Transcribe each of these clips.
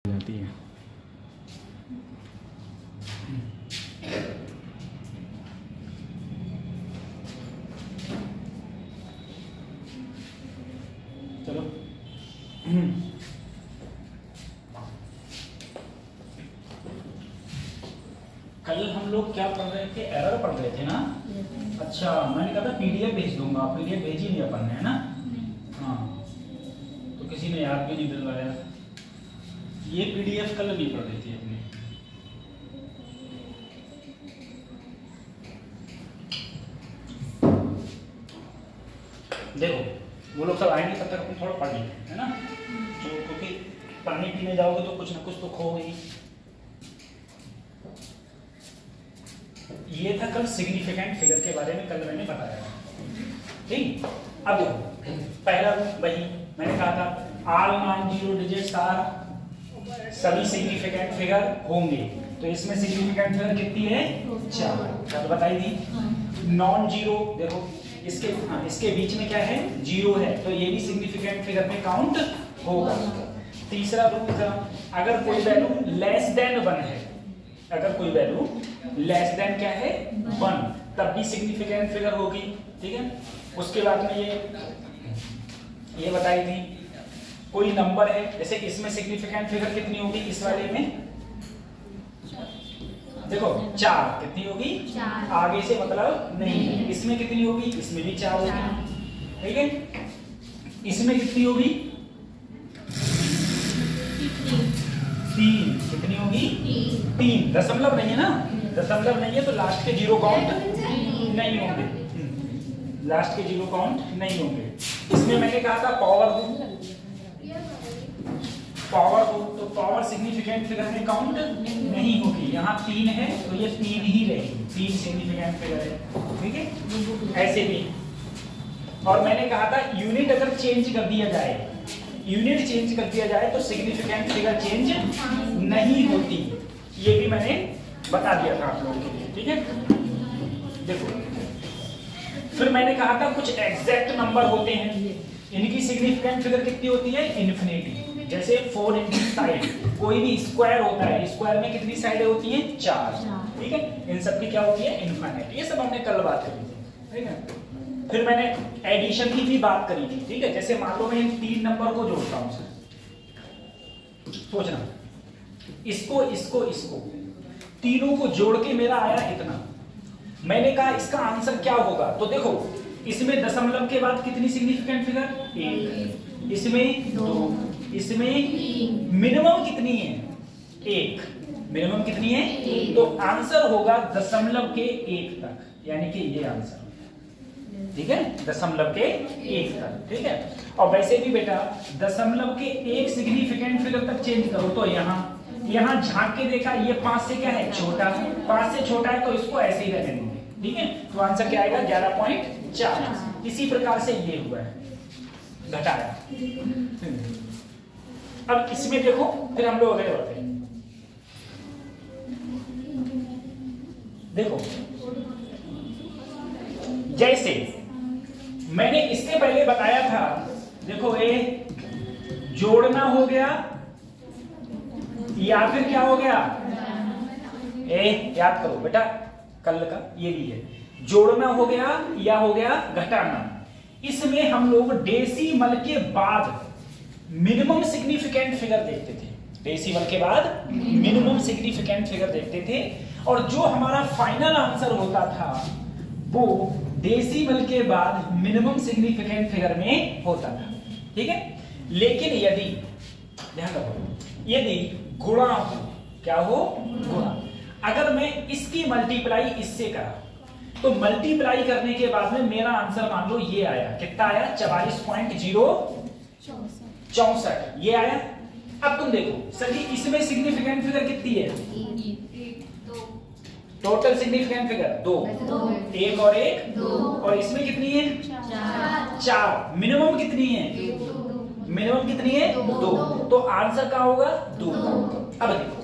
जाती है। चलो कल हम लोग क्या पढ़ रहे थे, एरर पढ़ रहे थे ना। अच्छा, मैंने कहा था पीडीएफ भेज दूंगा, पीडीएफ भेजी नहीं अपन ने, है ना। हाँ, तो किसी ने याद भी नहीं दिलवाया। ये पीडीएफ कल नहीं पढ़ रही थी अपनी। देखो वो लोग सब आएंगे तब तक अपन थोड़ा पढ़ लेंगे, है ना। तो क्योंकि पानी पीने जाओगे तो कुछ ना कुछ तो खोगे। ये था कल सिग्निफिकेंट फिगर के बारे में, कल मैंने बताया था। ठीक, अब देखो पहला वही मैंने कहा था, all non zero digits are, सभी सिग्निफिकेंट फिगर होंगे। तो इसमें सिग्निफिकेंट फिगर कितनी है? 4। क्या तो बताई थी। नॉन जीरो देखो इसके बीच में क्या है? जीरो है, तो ये भी सिग्निफिकेंट फिगर में काउंट होगा। तीसरा रूल था, अगर कोई वैल्यू लेस देन 1 है, अगर कोई वैल्यू लेस देन क्या है? 1, तब भी सिग्निफिकेंट फिगर होगी। ठीक है। उसके बाद में ये बताई थी, कोई नंबर है, जैसे इसमें सिग्निफिकेंट फिगर कितनी होगी? इस वाले में देखो 4 कितनी होगी? 4। आगे से मतलब नहीं है। इसमें कितनी होगी? इसमें भी 4 होगी। ठीक है। इसमें कितनी होगी? 3। कितनी होगी? 3। दशमलव नहीं है ना, दशमलव नहीं है तो लास्ट के जीरो काउंट नहीं होंगे, लास्ट के जीरो काउंट नहीं होंगे। इसमें मैंने कहा था पावर हो, तो पावर सिग्निफिकेंट फिगर में काउंट नहीं होगी। यहाँ 3 है तो ये 3 ही रहेगी, 3 सिग्निफिकेंट फिगर है। ठीक है। ऐसे भी, और मैंने कहा था यूनिट अगर चेंज कर दिया जाए, यूनिट चेंज कर दिया जाए तो सिग्निफिकेंट फिगर चेंज नहीं होती। ये भी मैंने बता दिया था आप लोगों के लिए। ठीक है। देखो फिर मैंने कहा था कुछ एग्जैक्ट नंबर होते हैं, इनकी सिग्निफिकेंट फिगर कितनी होती है? इन्फिनिटी। जैसे 4 इनकी साइड, कोई भी स्क्वायर होता है, स्क्वायर में कितनी साइडें होती हैं? 4। ठीक है। इन सब की क्या होती है? इन्फिनिटी। ये सब हमने कल बात करी थी। ठीक है। फिर मैंने एडिशन की भी बात करी थी। ठीक है। जैसे मान लो मैं इन 3 नंबर को जोड़ता हूं, सोचना इसको इसको इसको तीनों को जोड़ के मेरा आया इतना। मैंने कहा इसका आंसर क्या होगा? तो देखो इसमें दशमलव के बाद कितनी सिग्निफिकेंट फिगर? 1। इसमें 2, इसमें मिनिमम कितनी है? 1। मिनिमम कितनी है? 1। तो आंसर होगा दशमलव के 1 तक, यानी कि ये आंसर। ठीक है, दशमलव के 1 तक। ठीक है। और वैसे भी बेटा दशमलव के 1 सिग्निफिकेंट फिगर तक चेंज करो तो यहाँ झांक के देखा, ये 5 से क्या है? छोटा। 5 से छोटा है तो इसको ऐसे ही रहने देंगे। ठीक है। तो आंसर क्या आएगा? 11.4। इसी प्रकार से ये हुआ है, घटाया। अब इसमें देखो, फिर हम लोग अगले बढ़ते हैं। देखो जैसे मैंने इससे पहले बताया था, देखो ये जोड़ना हो गया या फिर क्या हो गया? याद करो बेटा, कल का ये भी है, जोड़ना हो गया या हो गया घटाना। इसमें हम लोग डेसिमल के बाद मिनिमम सिग्निफिकेंट फिगर देखते थे, डेसिमल के बाद मिनिमम सिग्निफिकेंट फिगर देखते थे, और जो हमारा फाइनल आंसर होता था वो डेसिमल के बाद मिनिमम सिग्निफिकेंट फिगर में होता था। ठीक है। लेकिन यदि ध्यान रखो, यदि गुणा हो, क्या हो? गुणा। अगर मैं इसकी मल्टीप्लाई इससे करा तो मल्टीप्लाई करने के बाद में मेरा आंसर मान लो ये आया, कितना आया? 44.064 ये आया। अब तुम देखो सर जी, इसमें सिग्निफिकेंट फिगर कितनी है? टोटल सिग्निफिकेंट फिगर 2, 1 और 1 2, और इसमें कितनी है? 4। मिनिमम कितनी है? मिनिमम कितनी है? 2। तो आंसर क्या होगा? 2। अब देखो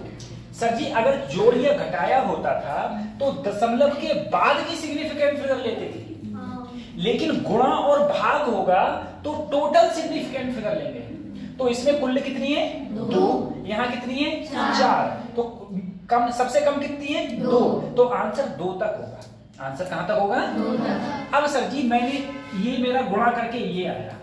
सर जी, अगर जोड़ या घटाया होता था तो दशमलव के बाद की सिग्निफिकेंट फिगर लेते थे, लेकिन गुणा और भाग होगा तो टोटल सिग्निफिकेंट फिगर लेंगे। तो इसमें कुल कितनी है 2, यहाँ कितनी है 4, तो कम सबसे कम कितनी है 2, तो आंसर 2 तक होगा। आंसर कहां तक होगा 2 तक। अब सर जी मैंने ये मेरा गुणा करके ये आया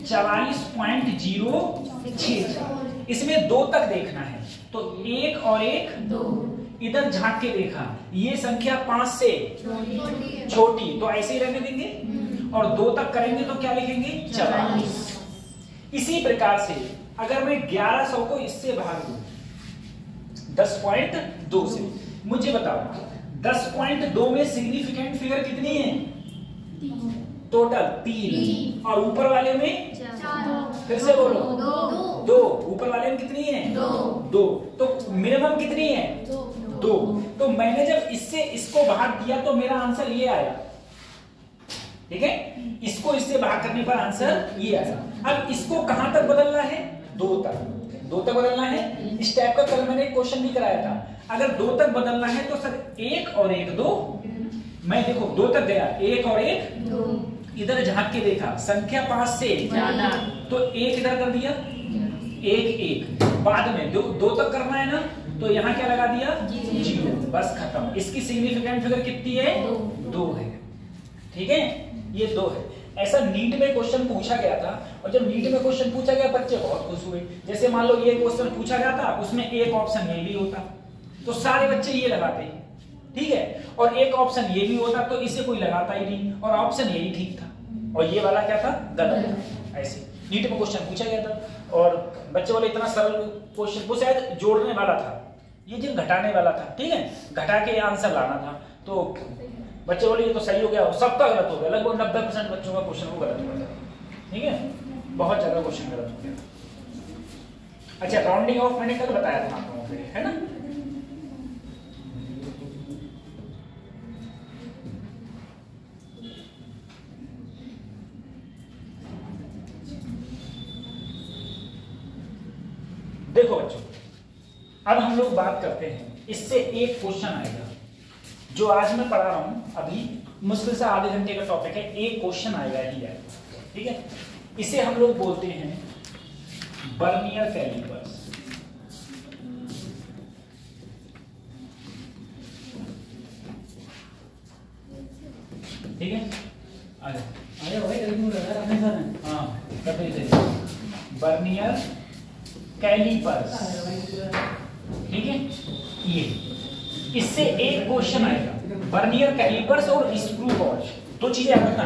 44.064, इसमें 2 तक देखना है, तो 1 और 1 2, इधर झांक के देखा ये संख्या 5 से छोटी, तो ऐसे ही रहने देंगे, और 2 तक करेंगे तो क्या लिखेंगे 44। इसी प्रकार से अगर मैं 1100 को इससे भाग दूं 10.2 से, मुझे बताओ 10.2 में सिग्निफिकेंट फिगर कितनी है टोटल 3, और ऊपर वाले में 4, फिर से बोलो 2, ऊपर वाले में कितनी है 2, तो मिनिमम कितनी है 2, तो मैंने जब इससे इसको भाग दिया तो मेरा आंसर ये आया, ठीक है, इसको इससे भाग करने पर आंसर ये आया। अब इसको कहां तक बदलना है 2 तक बदलना है। इस टाइप का कल मैंने क्वेश्चन भी कराया था, अगर 2 तक बदलना है तो सर 1 और 1 2, मैं देखो 2 तक गया 1 और 1 2, इधर झांक के देखा संख्या 5 से ज्यादा, तो 1 इधर कर दिया 1 बाद में 2 तक करना है ना, तो यहाँ क्या लगा दिया 0, बस खत्म। इसकी सिग्निफिकेंट फिगर कितनी है 2 है, ठीक है, ये 2 है। ऐसा नीट में क्वेश्चन पूछा गया था, और जब नीट में क्वेश्चन पूछा गया बच्चे बहुत खुश हुए। जैसे मान लो ये क्वेश्चन पूछा गया था, उसमें एक ऑप्शन ये भी होता तो सारे बच्चे ये लगाते, ठीक है, और एक ऑप्शन ये भी होता तो इसे कोई लगाता ही नहीं, और ऑप्शन यही ठीक था, और ये वाला क्या था गलत। ऐसे नीट में क्वेश्चन पूछा गया था, और बच्चे बोले इतना सरल क्वेश्चन, वो शायद जोड़ने वाला था, ये जिन घटाने वाला था, ठीक है, घटा के आंसर लाना था, तो बच्चे बोले ये तो सही हो गया, सबका गलत हो गया, लगभग 90% बच्चों का क्वेश्चन वो गलत हो गया, ठीक है, बहुत ज्यादा क्वेश्चन गलत हो गया। अच्छा, राउंडिंग ऑफ मैंने कल बताया था आप लोगों को, है ना। देखो बच्चों, अब हम लोग बात करते हैं, इससे एक क्वेश्चन आएगा जो आज मैं पढ़ा रहा हूं, अभी मुश्किल से आधे घंटे का टॉपिक है, एक क्वेश्चन आएगा ही आएगा, ठीक है। इसे हम लोग बोलते हैं बर्नियर कैलिपर्स, ठीक है, आजा भाई, हाँ बर्नियर कैलिपर्स, ठीक है। ये इससे एक क्वेश्चन आएगा, बर्नियर कैलिपर्स और स्क्रू गॉज, 2 चीजें याद रखना,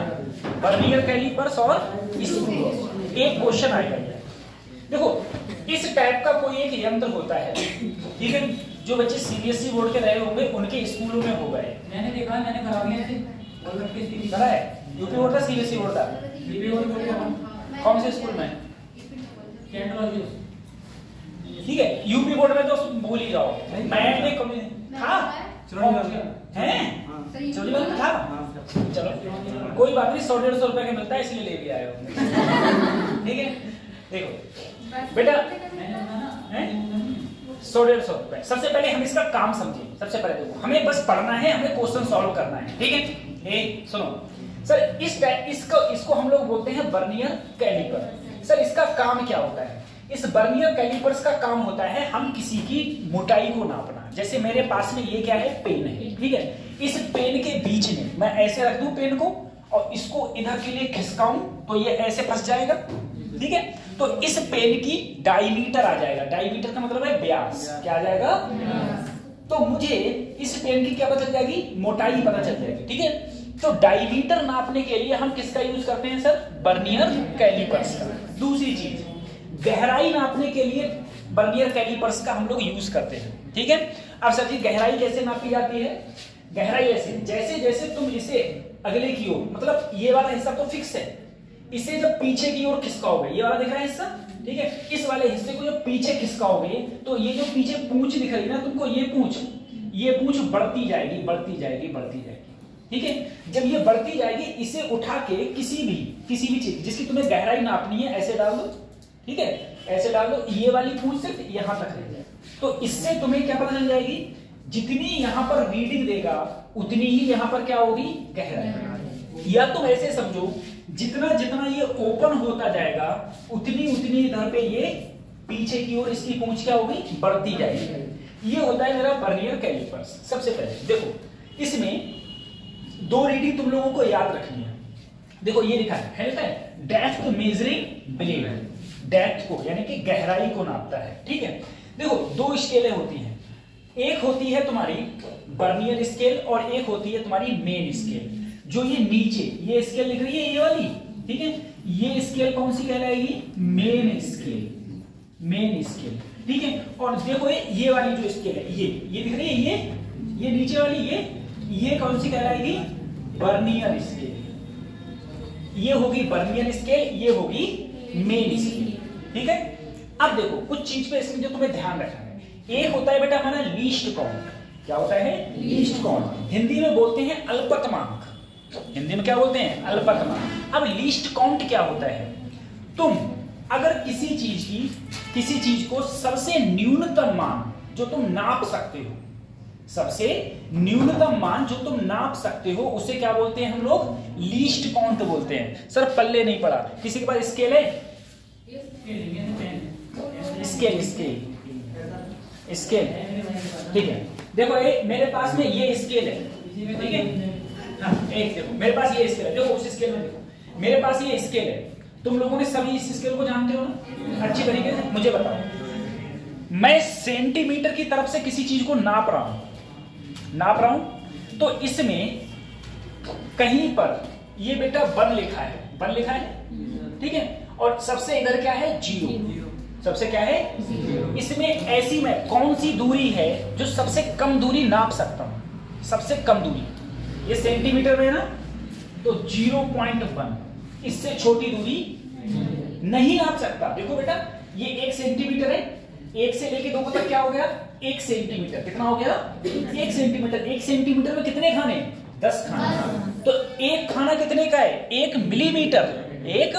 बर्नियर कैलिपर्स और स्क्रू गॉज, एक क्वेश्चन आएगा। देखो इस टाइप का कोई एक यंत्र होता है, ठीक है, जो बच्चे सीबीएसई बोर्ड के रहे होंगे उनके स्कूलों में होगा, मैंने देखा, मैंने करा है, यूपी बोर्ड था सीबीएसई बोर्ड था, कौन से स्कूल में, ठीक है, यूपी बोर्ड में तो भूल ही जाओ, मैथ में था हैं, चलो था, चलो कोई बात नहीं, 100-150 रुपए का मिलता है इसलिए ले भी आए हो, ठीक है। देखो बेटा 100-150 रुपए, सबसे पहले हम इसका काम समझें। सबसे पहले देखो, हमें बस पढ़ना है, हमें क्वेश्चन सॉल्व करना है, ठीक है। सुनो सर, इसको हम लोग बोलते हैं बर्नियर कैलिपर। सर इसका काम क्या होता है? इस बर्नियर कैलिपर्स का काम होता है हम किसी की मोटाई को नापना। जैसे मेरे पास में ये क्या है, पेन है, ठीक है, इस पेन के बीच में मैं ऐसे रख दूं पेन को और इसको इधर के लिए खिसकाऊं तो ये ऐसे फंस जाएगा, ठीक है। तो इस पेन की डायमीटर आ जाएगा, डायमीटर का मतलब है व्यास, क्या आ जाएगा, तो मुझे इस पेन की क्या पता चल जाएगी, मोटाई पता चल जाएगी, ठीक है। तो डायमीटर नापने के लिए हम किसका यूज करते हैं सर, बर्नियर कैलिपर्स का। दूसरी चीज, गहराई नापने के लिए बर्नियर कैलिपर्स का हम लोग यूज करते हैं, ठीक है। अब सर जी गहराई कैसे नापी जाती है? गहराई ऐसे, जैसे जैसे तुम इसे अगले की ओर, मतलब ये वाला हिस्सा तो फिक्स है, इसे जब पीछे की ओर खिसकाओगे, ये वाला दिख रहा है हिस्सा, ठीक है, इस वाले हिस्से को जब पीछे खिसकाओगे तो ये जो पीछे पूंछ दिख रही है ना तुमको, ये पूंछ बढ़ती जाएगी, बढ़ती जाएगी, बढ़ती जाएगी, ठीक है। जब ये बढ़ती जाएगी, इसे उठा के किसी भी चीज जिसकी तुम्हें गहराई नापनी है ऐसे डाल दो, ठीक है, ऐसे डाल दो, ये वाली पूंछ से यहां तक रह जाए, तो इससे तुम्हें क्या पता चल जाएगी, जितनी यहां पर रीडिंग देगा उतनी ही यहां पर क्या होगी, गहराई। या तुम ऐसे समझो जितना जितना ये ओपन होता जाएगा उतनी उतनी इधर पे ये पीछे की ओर इसकी पूंछ क्या होगी, बढ़ती जाएगी। ये होता है मेरा वर्नियर कैलिपर्स। सबसे पहले देखो इसमें दो रीडिंग तुम लोगों को याद रखनी है। देखो ये लिखा है डेप्थ मेजरिंग ब्लेड, डेप्थ को यानी कि गहराई को नापता है, ठीक है। देखो दो स्केलें होती हैं, एक होती है तुम्हारी वर्नियर स्केल और एक होती है तुम्हारी मेन स्केल। जो ये नीचे ये स्केल लिख रही है ये वाली, ठीक है, ये स्केल कौन सी कहलाएगी, मेन स्केल, मेन स्केल, ठीक है। और देखो ये वाली जो स्केल है ये दिख रही है, ये नीचे वाली ये कौन सी कहलाएगी, वर्नियर स्केल। ये होगी वर्नियर स्केल, ये होगी मेन स्केल, ठीक है। अब देखो कुछ चीज पे इसमें जो तुम्हें ध्यान रखना है, एक होता है बेटा हमारा लीस्ट काउंट। क्या होता है, लीस्ट काउंट। हिंदी में बोलते हैं अल्पतमांक, हिंदी में क्या बोलते हैं, अल्पतमांक। अब लीस्ट काउंट क्या होता है, तुम अगर किसी चीज को सबसे न्यूनतम मान जो तुम नाप सकते हो, सबसे न्यूनतम मान जो तुम नाप सकते हो उसे क्या बोलते हैं हम लोग, लीस्ट काउंट बोलते हैं। सर पल्ले नहीं पड़ा, किसी के पास स्केल है, स्केल, ठीक है। देखो मेरे पास में ये स्केल है, ठीक है, हाँ, एक देखो मेरे पास ये स्केल है, देखो उस स्केल में देखो मेरे पास ये स्केल है। तुम लोगों ने सभी इस स्केल को जानते हो ना अच्छी तरीके से, मुझे बताओ मैं सेंटीमीटर की तरफ से किसी चीज को नाप रहा हूं तो इसमें कहीं पर ये बेटा 1 लिखा है, ठीक है, और सबसे इधर क्या है, 0, सबसे क्या है, इसमें ऐसी में कौन सी दूरी है जो सबसे कम दूरी नाप सकता हूं, सबसे कम दूरी, ये सेंटीमीटर में है ना, तो 0.1, इससे छोटी दूरी नहीं नाप सकता। देखो बेटा ये 1 सेंटीमीटर है, 1 से लेके 2 तक क्या हो गया, 1 सेंटीमीटर, कितना हो गया, 1 सेंटीमीटर। 1 सेंटीमीटर में कितने खाने, 10 खाने, तो एक खाना कितने का है, 1 मिलीमीटर, 1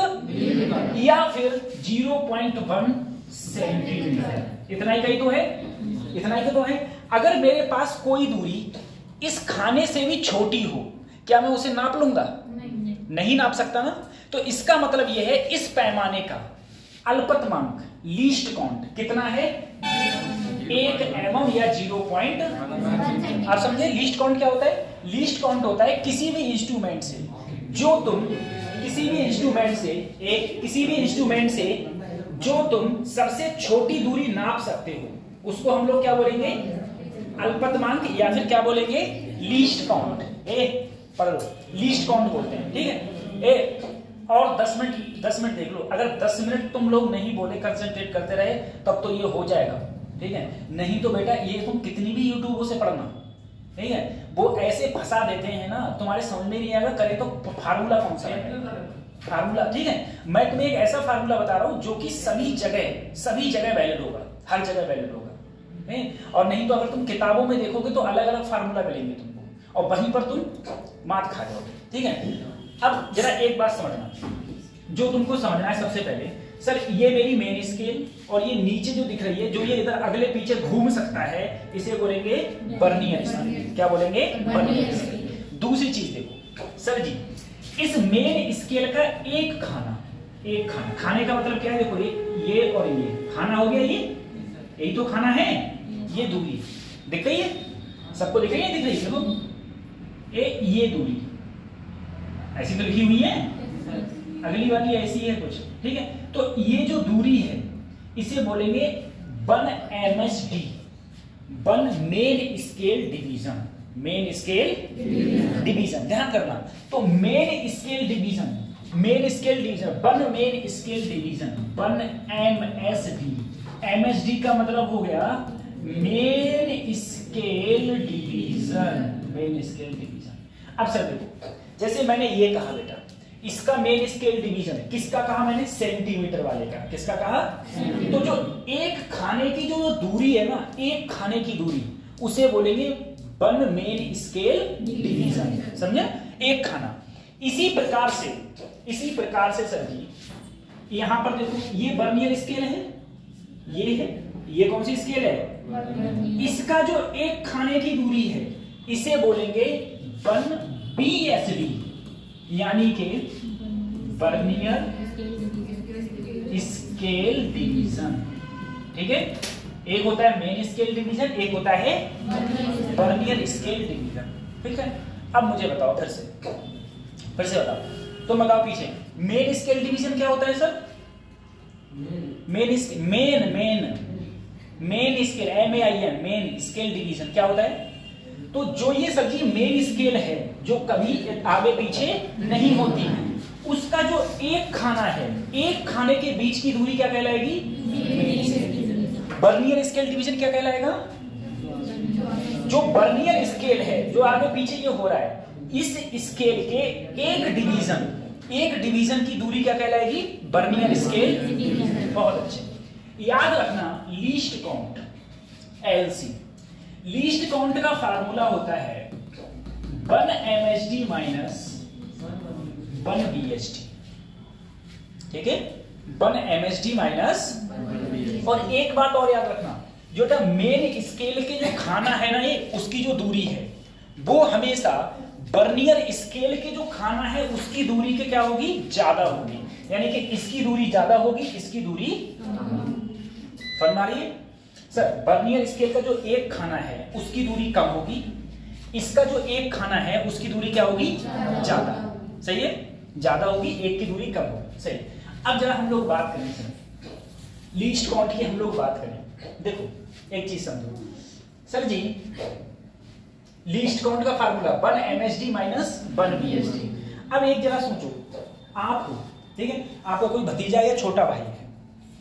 या फिर 0.1 सेंटीमीटर, इतना ही तो है, इतना ही तो है। अगर मेरे पास कोई दूरी इस खाने से भी छोटी हो, क्या मैं उसे नाप लूंगा, नहीं नाप सकता ना। तो इसका मतलब यह है इस पैमाने का अल्पतमांक लीस्ट काउंट कितना है, 1 mm या 0. आप समझे लीस्ट काउंट क्या होता है, लीस्ट काउंट होता है किसी भी इंस्ट्रूमेंट से जो तुम सबसे छोटी दूरी नाप सकते हो उसको हम लोग क्या बोलेंगे, अल्पतमांक, या फिर क्या बोलेंगे, लीस्ट काउंट। पढ़ लो, लीस्ट काउंट बोलते हैं, ठीक है। और 10 मिनट देख लो, अगर 10 मिनट तुम लोग नहीं बोले, कंसंट्रेट करते रहे तब तो ये हो जाएगा, ठीक है। नहीं तो बेटा ये तुम कितनी भी यूट्यूब से पढ़ना, ठीक है, वो ऐसे फंसा देते हैं ना, तुम्हारे समझ में नहीं आएगा, करे तो फार्मूला कौन सा है, फार्मूला, ठीक है। मैं तुम्हें एक ऐसा फार्मूला बता रहा हूं जो कि सभी जगह वैलिड होगा, हर जगह वैलिड होगा, और नहीं तो अगर तुम किताबों में देखोगे तो अलग अलग फार्मूला मिलेंगे तुमको और वहीं पर तुम मात खा जाओगे, ठीक है। अब जरा एक बात समझना, जो तुमको समझना है सबसे पहले, सर ये मेरी मेन स्केल और ये नीचे जो दिख रही है, जो ये इधर अगले पीछे घूम सकता है, इसे बोलेंगे वर्नियर स्केल। क्या बोलेंगे, वर्नियर स्केल। दूसरी चीज देखो सर जी, इस मेन स्केल का एक खाना, खाने का मतलब क्या है, देखो ये और ये खाना हो गया, यही तो खाना है। ये दूरी दिख रही है, सबको दिख रही है, दिख रही है, देखो ये दूरी ऐसी तो लिखी हुई है, अगली वाली ऐसी है कुछ, ठीक है। तो ये जो दूरी है इसे बोलेंगे 1 MSD, 1 main scale division, main scale division, ध्यान करना। तो main scale division, 1 main scale division 1 MSD। MSD का मतलब हो गया मेन स्केल डिवीजन, अब सर देखो, जैसे मैंने ये कहा बेटा, इसका मेन स्केल डिवीजन है, किसका कहा मैंने, सेंटीमीटर वाले का, किसका कहा, तो जो एक खाने की जो दूरी है ना, एक खाने की दूरी, उसे बोलेंगे 1 मेन स्केल डिवीजन, समझे, एक खाना। इसी प्रकार से सर जी यहां पर देखो, ये वर्नियर स्केल है, ये कौन सी स्केल है, इसका जो एक खाने की दूरी है इसे बोलेंगे 1 BSD, यानी कि वर्नियर स्केल डिवीजन। ठीक है, एक होता है मेन स्केल डिवीजन, एक होता है वर्नियर स्केल डिवीजन। ठीक है, अब मुझे बताओ फिर से बताओ, तो बताओ पीछे मेन स्केल डिवीजन क्या होता है sir? Main scale MAIN main scale division क्या होता है? तो जो ये सब्जी मेन स्केल है जो कभी आगे पीछे नहीं होती है, उसका जो एक खाना है, एक खाने के बीच की दूरी क्या कहलाएगी? वर्नियर स्केल डिवीजन क्या कहलाएगा? जो वर्नियर स्केल है जो आगे पीछे ये हो रहा है, इस स्केल के एक डिवीजन की दूरी क्या कहलाएगी? Vernier scale. बहुत अच्छे, याद रखना least count LC, least count का फार्मूला होता है 1 MSD माइनस 1 BSD। ठीक है, 1 MSD माइनस, और एक बात और याद रखना, जो मेन स्केल के जो खाना है ना ये, उसकी जो दूरी है वो हमेशा वर्नियर स्केल के जो खाना है उसकी दूरी के क्या होगी? ज्यादा होगी। यानी कि इसकी दूरी ज्यादा होगी, इसकी दूरी समझ आ रही है सर? वर्नियर स्केल का जो एक खाना है उसकी दूरी कम होगी, इसका जो एक खाना है उसकी दूरी क्या होगी? ज्यादा। सही है, ज्यादा होगी, एक की दूरी कम होगी। सही। अब जरा हम लोग बात करें सर लीस्ट काउंट की, हम लोग बात करें। देखो एक चीज समझो सर जी, लीस्ट काउंट का फार्मूला 1 MSD माइनस 1 BSD। अब एक जरा सोचो, आपको, ठीक है, आपका कोई भतीजा या छोटा भाई है,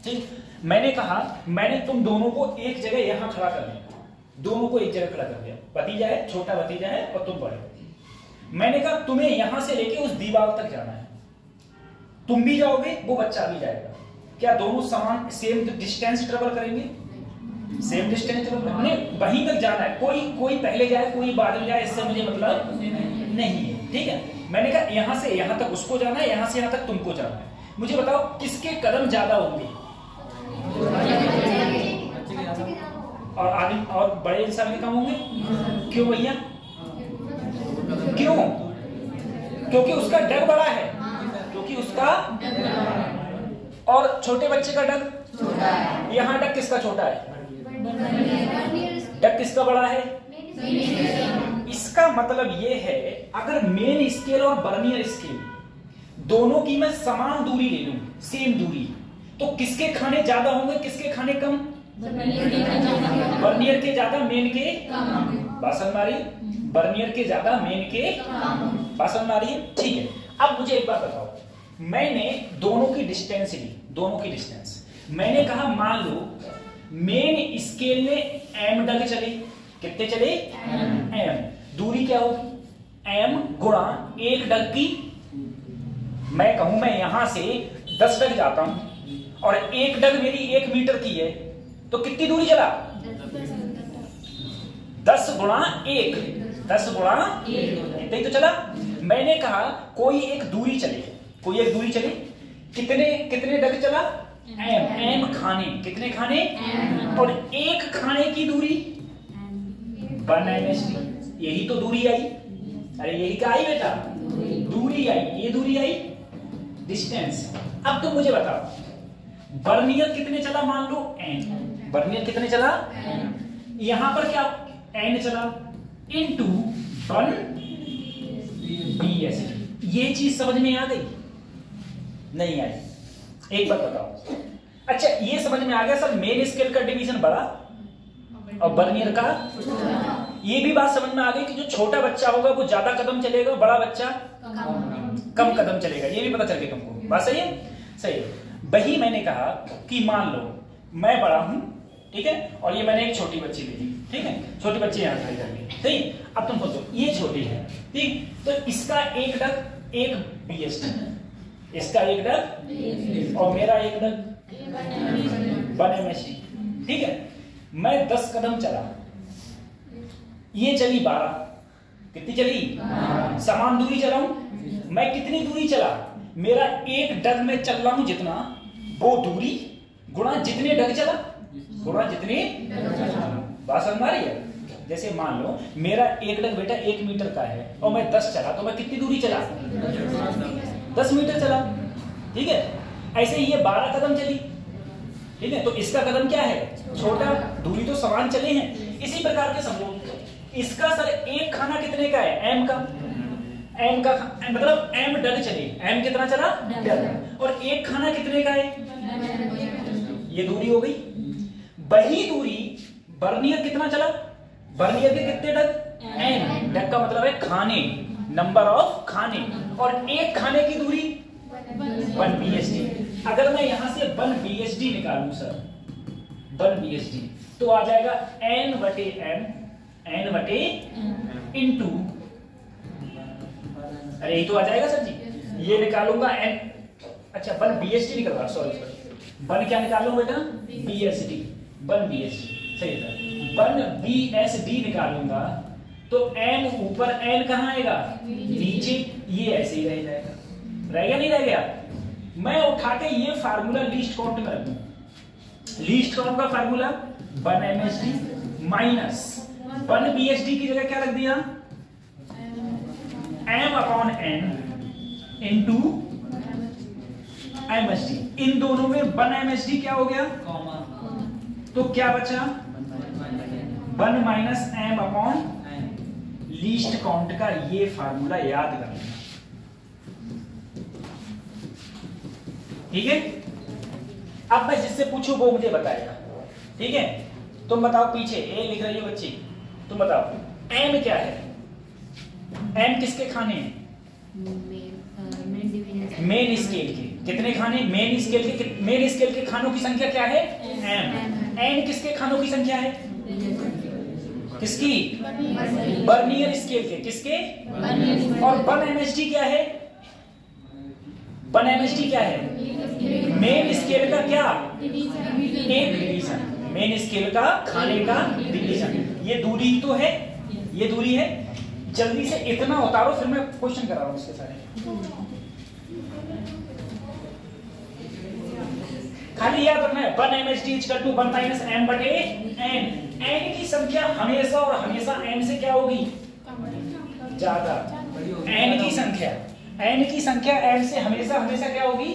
ठीक, मैंने कहा मैंने तुम दोनों को एक जगह यहां खड़ा कर दिया, दोनों को एक जगह खड़ा कर दिया, भतीजा है, छोटा भतीजा है और तुम बड़े। मैंने कहा तुम्हें यहां से लेके उस दीवार तक जाना है, तुम भी जाओगे वो बच्चा भी जाएगा, क्या दोनों समान सेम डिस्टेंस ट्रेवल करेंगे? सेम डिस्टेंस ट्रेवल करेंगे, वहीं तक जाना है, कोई पहले जाए कोई बाद में जाए इससे मुझे मतलब नहीं है। ठीक है, मैंने कहा यहां से यहां तक उसको जाना है, यहां से यहां तक तुमको जाना है। मुझे बताओ किसके कदम ज्यादा होंगे? और आदमी और बड़े इंसान के कम होंगे। क्यों भैया? क्यों? क्योंकि उसका डग बड़ा है, क्योंकि उसका, और छोटे बच्चे का डग, यहाँ डग किसका छोटा है? डग किसका बड़ा है? इसका मतलब ये है अगर मेन स्केल और वर्नियर स्केल दोनों की मैं समान दूरी ले लूं, सेम दूरी, तो किसके खाने ज्यादा होंगे, किसके खाने कम? वर्नियर के ज्यादा, मेन के बासन मारी, वर्नियर के ज्यादा, मेन के बासन मारी। ठीक है, अब मुझे एक बात बताओ, मैंने दोनों की डिस्टेंस ली, दोनों की डिस्टेंस मैंने कहा मान लो मेन स्केल में m डग चले, कितने चले? m, दूरी क्या होगी? m गुणा एक डग की, मैं कहूं मैं यहां से 10 डग जाता हूं और एक डग मेरी 1 मीटर की है, तो कितनी दूरी चला? 10 गुणा 1, 10 गुणा 1, इतना ही तो चला। मैंने कहा कोई एक दूरी चले, कोई एक दूरी चले, कितने डग चला? m खाने, कितने खाने? और एक खाने की दूरी 1 MSD, यही तो दूरी आई। अरे यही का आई बेटा, दूरी आई, ये दूरी आई डिस्टेंस। अब तुम मुझे बताओ वर्नियर कितने चला? मान लो n, वर्नियर कितने चला? यहां पर क्या n चला इनटू 1 BSD। ये चीज समझ में आ गई? नहीं आई? एक बात बताओ, अच्छा ये समझ में आ गया सर मेन स्केल का डिवीजन बड़ा और वर्नियर का, ये भी बात समझ में आ गई कि जो छोटा बच्चा होगा वो ज्यादा कदम चलेगा, बड़ा बच्चा कम कदम चलेगा, ये भी पता चल गया तुमको। बात सही है? सही है। वही मैंने कहा कि मान लो मैं बड़ा हूं, ठीक है, और ये मैंने एक छोटी बच्ची ली थी, ठीक है, छोटी बच्ची यहां खड़ी कर ली, ठीक। अब तुम सोचो ये छोटी है, ठीक, तो इसका एक डग 1 BSD, इसका एक डग और मेरा एक डग 1 MSD, ठीक है। मैं 10 कदम चला, ये चली 12, कितनी चली? समान दूरी चलाऊं, मैं कितनी दूरी चला? मेरा एक डग में चल रहा हूं जितना, वो दूरी गुणा जितने डग चला, गुणा जितने बात समझ आ रही है? जैसे मान लो मेरा एक डग बेटा 1 मीटर का है और मैं 10 चला, तो मैं कितनी दूरी चला? 10 मीटर चला। ठीक है। ऐसे ही ये 12 कदम चली, ठीक है, तो इसका कदम क्या है, छोटा, दूरी तो समान चले हैं। इसी प्रकार के समझो, इसका सर एक खाना कितने का है, m का, मतलब m डल चली, m कितना चला, डल, और एक खाना कितने का है, ये दूरी हो गई। वही दूरी बर्नियर कितना चला, बर्नियर के कितने डग, n, डग का मतलब है खाने, नंबर ऑफ खाने, और एक खाने की दूरी 1 BSD। अगर मैं यहां से 1 BSD निकालूं सर, 1 BSD, तो आ जाएगा n बटे इंटू, अरे ये तो आ जाएगा सर जी, ये निकालूंगा n, अच्छा 1 BSD निकल रहा, सॉरी 1 क्या निकाल लूं बेटा, BSD, 1 BSD सही था, 1 BSD निकालूंगा तो n ऊपर, n कहां आएगा, नीचे, ये ऐसे ही रह जाएगा, रह गया नहीं रह गया। मैं उठा के ये फार्मूला लीस्ट काउंट में रख दूं, लीस्ट काउंट का फार्मूला 1 MSD माइनस 1 BSD की जगह क्या रख दिया, m upon n into MSD, इन दोनों में 1 MSD क्या हो गया, तो क्या बचा, 1 minus m upon least count का ये फार्मूला याद कर लेना, ठीक है। अब मैं जिससे पूछूं वो मुझे बताएगा, ठीक है। तुम बताओ, पीछे ए लिख रही है बच्ची, तुम बताओ एम क्या है, एम किसके खाने हैं, मेन स्केल के, कितने खाने, मेन स्केल के खानों की संख्या क्या है, एम। एन किसके खानों की संख्या है, किसकी, बर्नियर स्केल के, किसके, और 1 MSD क्या है, 1 MSD क्या है, मेन स्केल का क्या, एक डिवीजन, मेन स्केल का खाने का डिवीजन, ये दूरी तो है, ये दूरी है। जल्दी से इतना उतारो, फिर मैं क्वेश्चन करा रहा हूं इसके सारे, खाली याद रखना है 1 MSD equal to 1 minus m बटे n। n की संख्या हमेशा और हमेशा m से क्या होगी, ज्यादा, n की संख्या m से हमेशा हमेशा क्या होगी,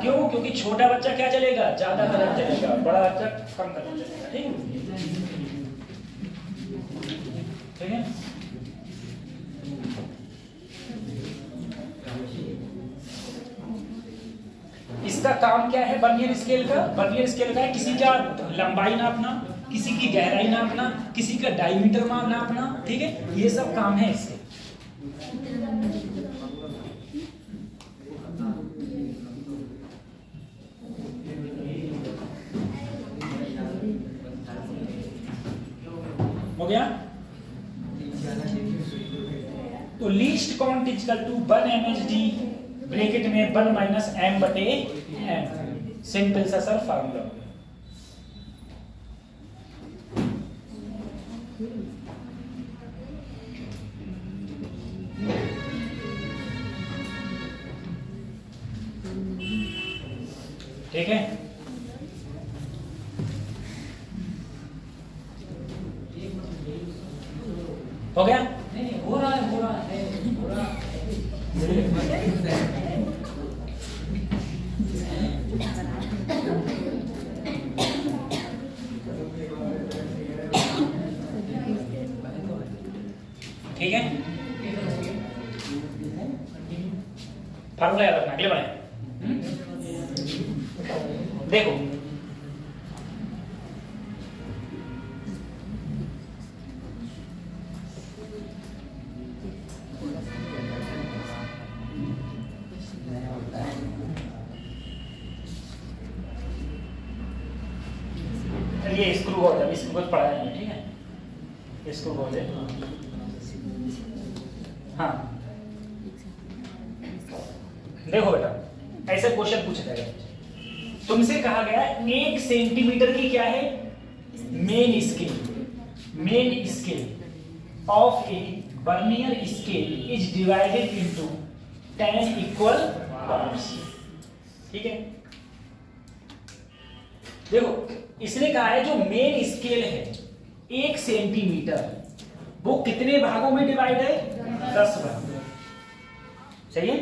क्यों, क्योंकि छोटा बच्चा क्या चलेगा, ज्यादा कदम चलेगा, बड़ा बच्चा कम कदम चलेगा, ठीक है। इसका काम क्या है, बर्नियर स्केल का, बर्नियर स्केल का है किसी का लंबाई नापना, किसी की गहराई नापना, किसी का डायमीटर नापना, ठीक है, ये सब काम है इसके। हो गया, तो least count equal to 1 MSD bracket में 1 माइनस m बटे m, सिंपल सा सर फार्मूला। ठीक है, हो गया, नहीं हो रहा है, हो रहा है। ठीक है, फार्मूला याद रखना, अगले बढ़े। देखो ये स्क्रू होल है, इसको कुछ पढ़ाया नहीं, ठीक है, ये स्क्रू होल है। हाँ देखो बेटा, ऐसे क्वेश्चन पूछा जाएगा, तुमसे कहा गया 1 सेंटीमीटर की क्या है, main scale of a vernier scale is divided into 10 equal parts, ठीक है। देखो इसने कहा है जो मेन स्केल है 1 सेंटीमीटर, वो कितने भागों में डिवाइड है, 10 भाग। सही है।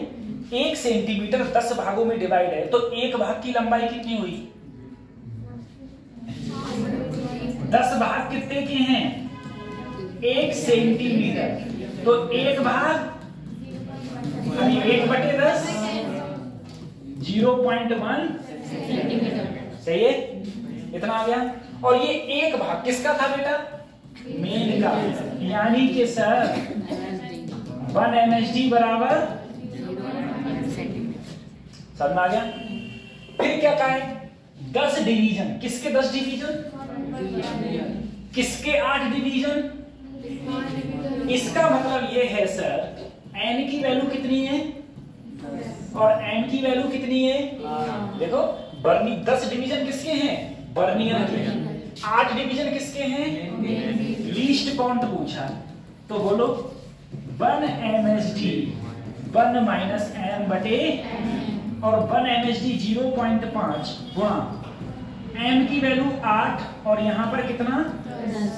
1 सेंटीमीटर 10 भागों में डिवाइड है, तो एक भाग की लंबाई कितनी हुई? 10 भाग कितने के हैं? 1 सेंटीमीटर, तो एक भाग 1/10 0.1 सेंटीमीटर, सही है, इतना आ गया। और ये एक भाग किसका था बेटा? मेन का, यानी कि सर 1 MSD बराबर समझ में आ गया। फिर क्या कहा है? 10 डिवीजन, किसके 10 डिवीजन? किसके 8 डिवीजन? इसका मतलब ये है सर n की वैल्यू कितनी है और n की वैल्यू कितनी है? देखो बर्नी 10 डिवीजन किसके हैं? बर्नियर के। 8 डिवीजन किसके हैं? लीस्ट काउंट पूछा, तो बोलो 1 MSD 1 माइनस m बटे, और 1 MSD 0.5 गुणा m की वैल्यू 8 और यहां पर कितना? 10।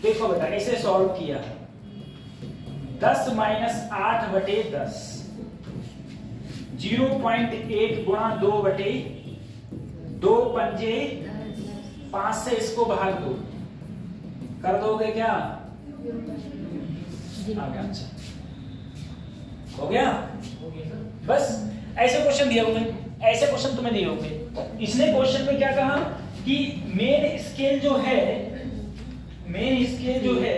देखो बेटा इसे सॉल्व किया, 10 माइनस 8 बटे 10, 0.8 गुणा 2 बटे 2 पंजे 5 से इसको भाग दो, कर दोगे क्या? आ गया, अच्छा हो गया। बस ऐसे क्वेश्चन दिए होंगे, ऐसे क्वेश्चन तुम्हें दिए होंगे। इसने क्वेश्चन में क्या कहा कि मेन स्केल जो है, मेन स्केल जो है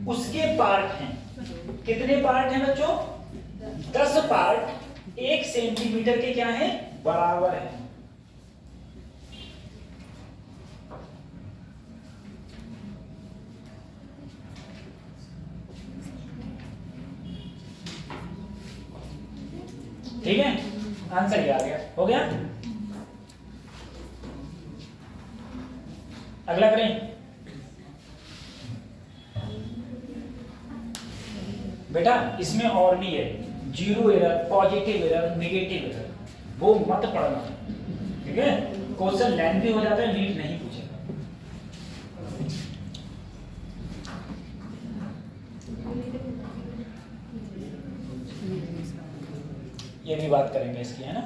उसके पार्ट हैं। कितने पार्ट हैं बच्चों? 10 पार्ट 1 सेंटीमीटर के क्या है? बराबर है। ठीक है, आंसर ये आ गया, हो गया। अगला करें बेटा, इसमें और भी है, zero error, positive error, negative error, वो मत पढ़ना, ठीक है। क्वेश्चन लेंथी हो जाता है, नीट नहीं पूछेगा। ये भी बात करेंगे इसकी, है ना।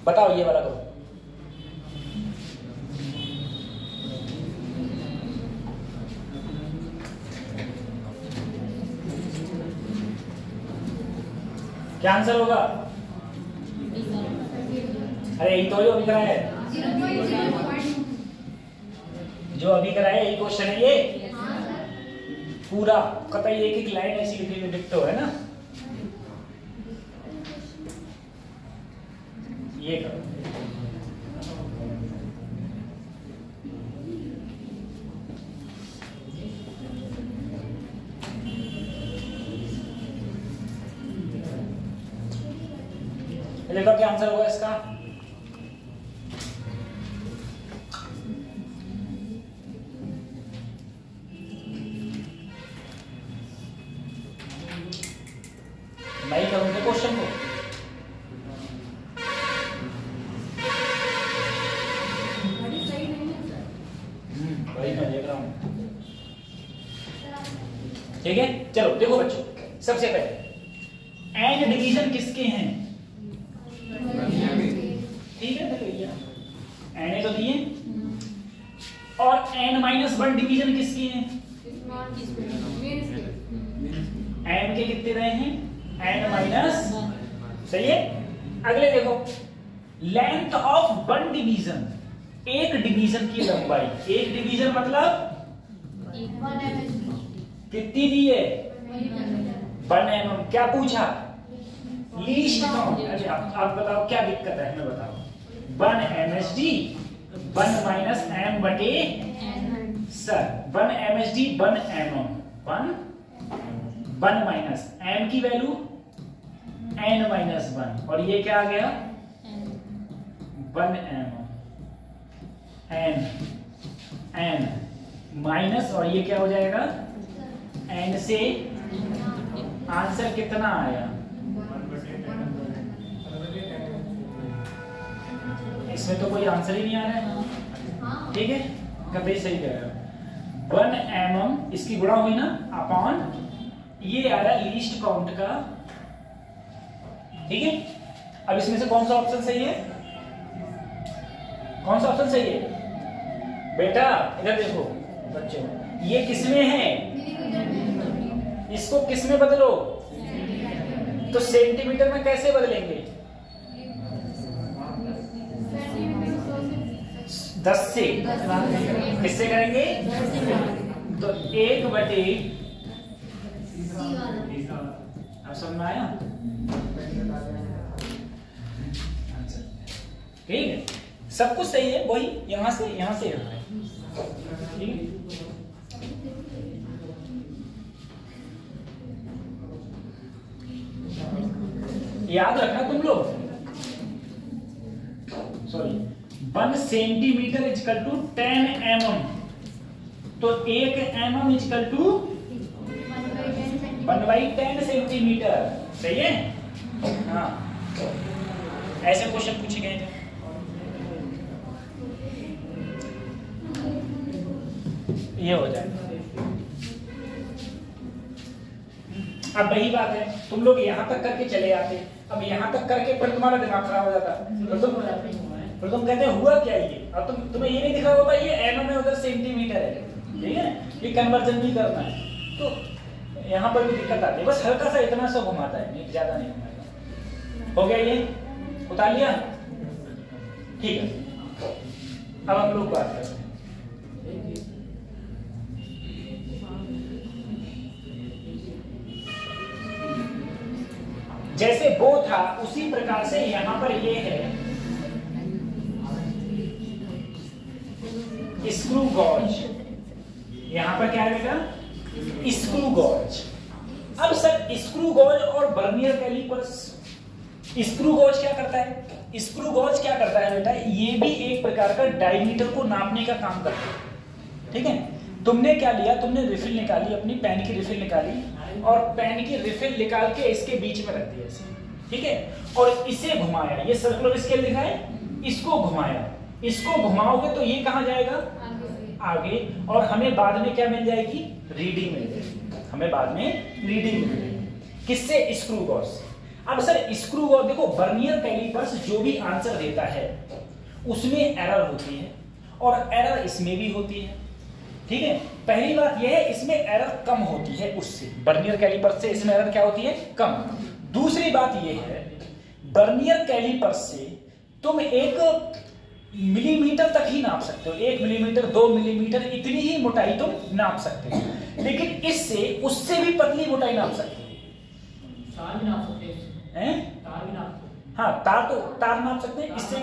बताओ ये वाला करो। क्या आंसर होगा? अरे यही तो जो अभी कराया है, जो अभी कराया यही क्वेश्चन है ये पूरा, कतई एक एक लाइन ऐसी लिखी हुई डिक्टो है ना। ये करो, देखो क्या आंसर होगा इसका। मैं ही करूंगा क्वेश्चन को, वही मैं देख रहा हूं। ठीक है, चलो देखो बच्चों, सबसे पहले एन डिवीजन किसके हैं? ठीक है, तो एन तो दिए, और n-1 डिवीजन किसके हैं? n के कितने रहे हैं? n-, सही है। अगले देखो, लेंथ ऑफ 1 डिवीजन, एक डिवीजन की लंबाई, एक डिवीजन मतलब कितनी दी है? 1 mm। क्या पूछा? Least count. अच्छा आप बताओ क्या दिक्कत है, हमें बताओ। 1 MSD 1 माइनस m बटे sir 1 MSD 1 mm 1 minus m की वैल्यू n-1, और ये क्या आ गया? 1 mm n माइनस, और ये क्या हो जाएगा? n से। आंसर कितना आया? इसमें तो कोई आंसर ही नहीं आ रहा है। ठीक है, कभी सही कह रहे हो। 1 mm इसकी गुणा हुई ना अपॉन ये आ रहा लीस्ट काउंट का, ठीक है। अब इसमें से कौन सा ऑप्शन सही है, कौन सा ऑप्शन सही है बेटा? इधर देखो बच्चों, ये किसमें है, इसको किसमें बदलो, तो सेंटीमीटर में कैसे बदलेंगे? 10 से किससे करेंगे? तो 1/, अब समझ में आया? ठीक है, सब कुछ सही है, वही यहां से यहाँ है, ठीक है। याद रखना तुम लोग, sorry, 1 centimetre equal to 10 mm, तो 1 mm इजकल टू 1/10 सेंटीमीटर, सही है। हाँ, ऐसे क्वेश्चन पूछे गए थे। ये हो जाएगा। अब वही बात है, तुम लोग यहाँ तक करके चले आते, अब यहाँ तक करके फिर तुम्हारा दिमाग खराब हो जाता, फिर तुम कहते हुआ क्या ये, अब तुम्हें ये नहीं दिखा होता ये mm है उधर सेंटीमीटर है, ठीक है, ये कन्वर्जन भी करना है, तो यहाँ पर भी दिक्कत आती है। बस हल्का सा इतना सा घुमाता है, नहीं ज्यादा नहीं घुमाएगा। हो गया, ये उतार लिया, ठीक है। अब हम लोग बात करते हैं, जैसे वो था उसी प्रकार से यहां पर ये है स्क्रू गॉज। यहां पर क्या है बेटा? Screw gauge. अब सर स्क्रू गॉज और वर्नियर कैलिपर्स, स्क्रू गॉज क्या करता है? स्क्रू गॉज क्या करता है बेटा? ये भी एक प्रकार का डायमीटर को नापने का काम करता है, ठीक है। तुमने क्या लिया, तुमने रिफिल निकाली, अपनी पेन की रिफिल निकाली और पेन की रिफिल निकाल के इसके बीच में रख दिया ऐसे, ठीक है, और इसे घुमाया, ये सर्कुलर स्केल लिखा है, इसको घुमाया, इसको घुमाओगे तो ये कहां जाएगा? आगे, और हमें बाद में क्या मिल जाएगी? रीडिंग मिल जाएगी, हमें बाद में रीडिंग मिल जाएगी। किससे? स्क्रू गॉज से। अब सर स्क्रू गॉज देखो, वर्नियर कैलिपर्स जो भी आंसर देता है उसमें एरर होती है और एरर इसमें भी होती है, ठीक है। पहली बात यह है, इसमें एरर कम होती है उससे, वर्नियर कैलिपर्स से इसमें एरर क्या होती है? कम। दूसरी बात यह है, वर्नियर कैलिपर्स से तुम 1 मिलीमीटर तक ही नाप सकते हो, 1 मिलीमीटर 2 मिलीमीटर इतनी ही मोटाई तुम नाप सकते हो, लेकिन इससे उससे भी पतली मोटाई नाप सकते हो। तार भी नाप सकते हैं, तार भी नाप सकते हैं। हाँ, तार नाप सकते हैं, इससे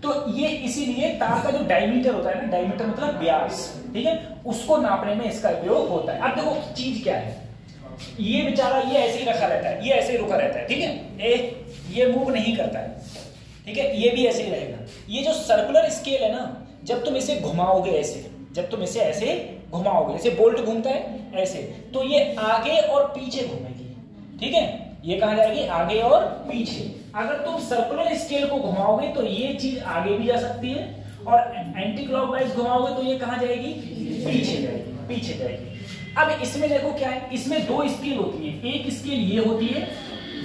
तो ये इसीलिए तार का जो डायमीटर होता है ना, डायमीटर मतलब व्यास, ठीक है, उसको नापने में इसका उपयोग होता है। अब देखो चीज क्या है, ये बेचारा ये ऐसे ही रखा रहता है, ये ऐसे ही रुका रहता है, ठीक है, ये मूव नहीं करता है, ठीक है, ये भी ऐसे ही रहेगा। ये जो सर्कुलर स्केल है ना, जब तुम इसे घुमाओगे ऐसे, जब तुम इसे ऐसे घुमाओगे, जैसे बोल्ट घूमता है ऐसे, तो ये आगे और पीछे घूमेगी, ठीक है, ये कहां जाएगी? आगे और पीछे। अगर तुम सर्कुलर स्केल को घुमाओगे तो ये चीज आगे भी जा सकती है, और एंटी क्लॉकवाइज घुमाओगे तो ये कहां जाएगी? पीछे जाएगी, पीछे जाएगी। अब इसमें देखो क्या है, इसमें 2 स्केल होती है, एक स्केल ये होती है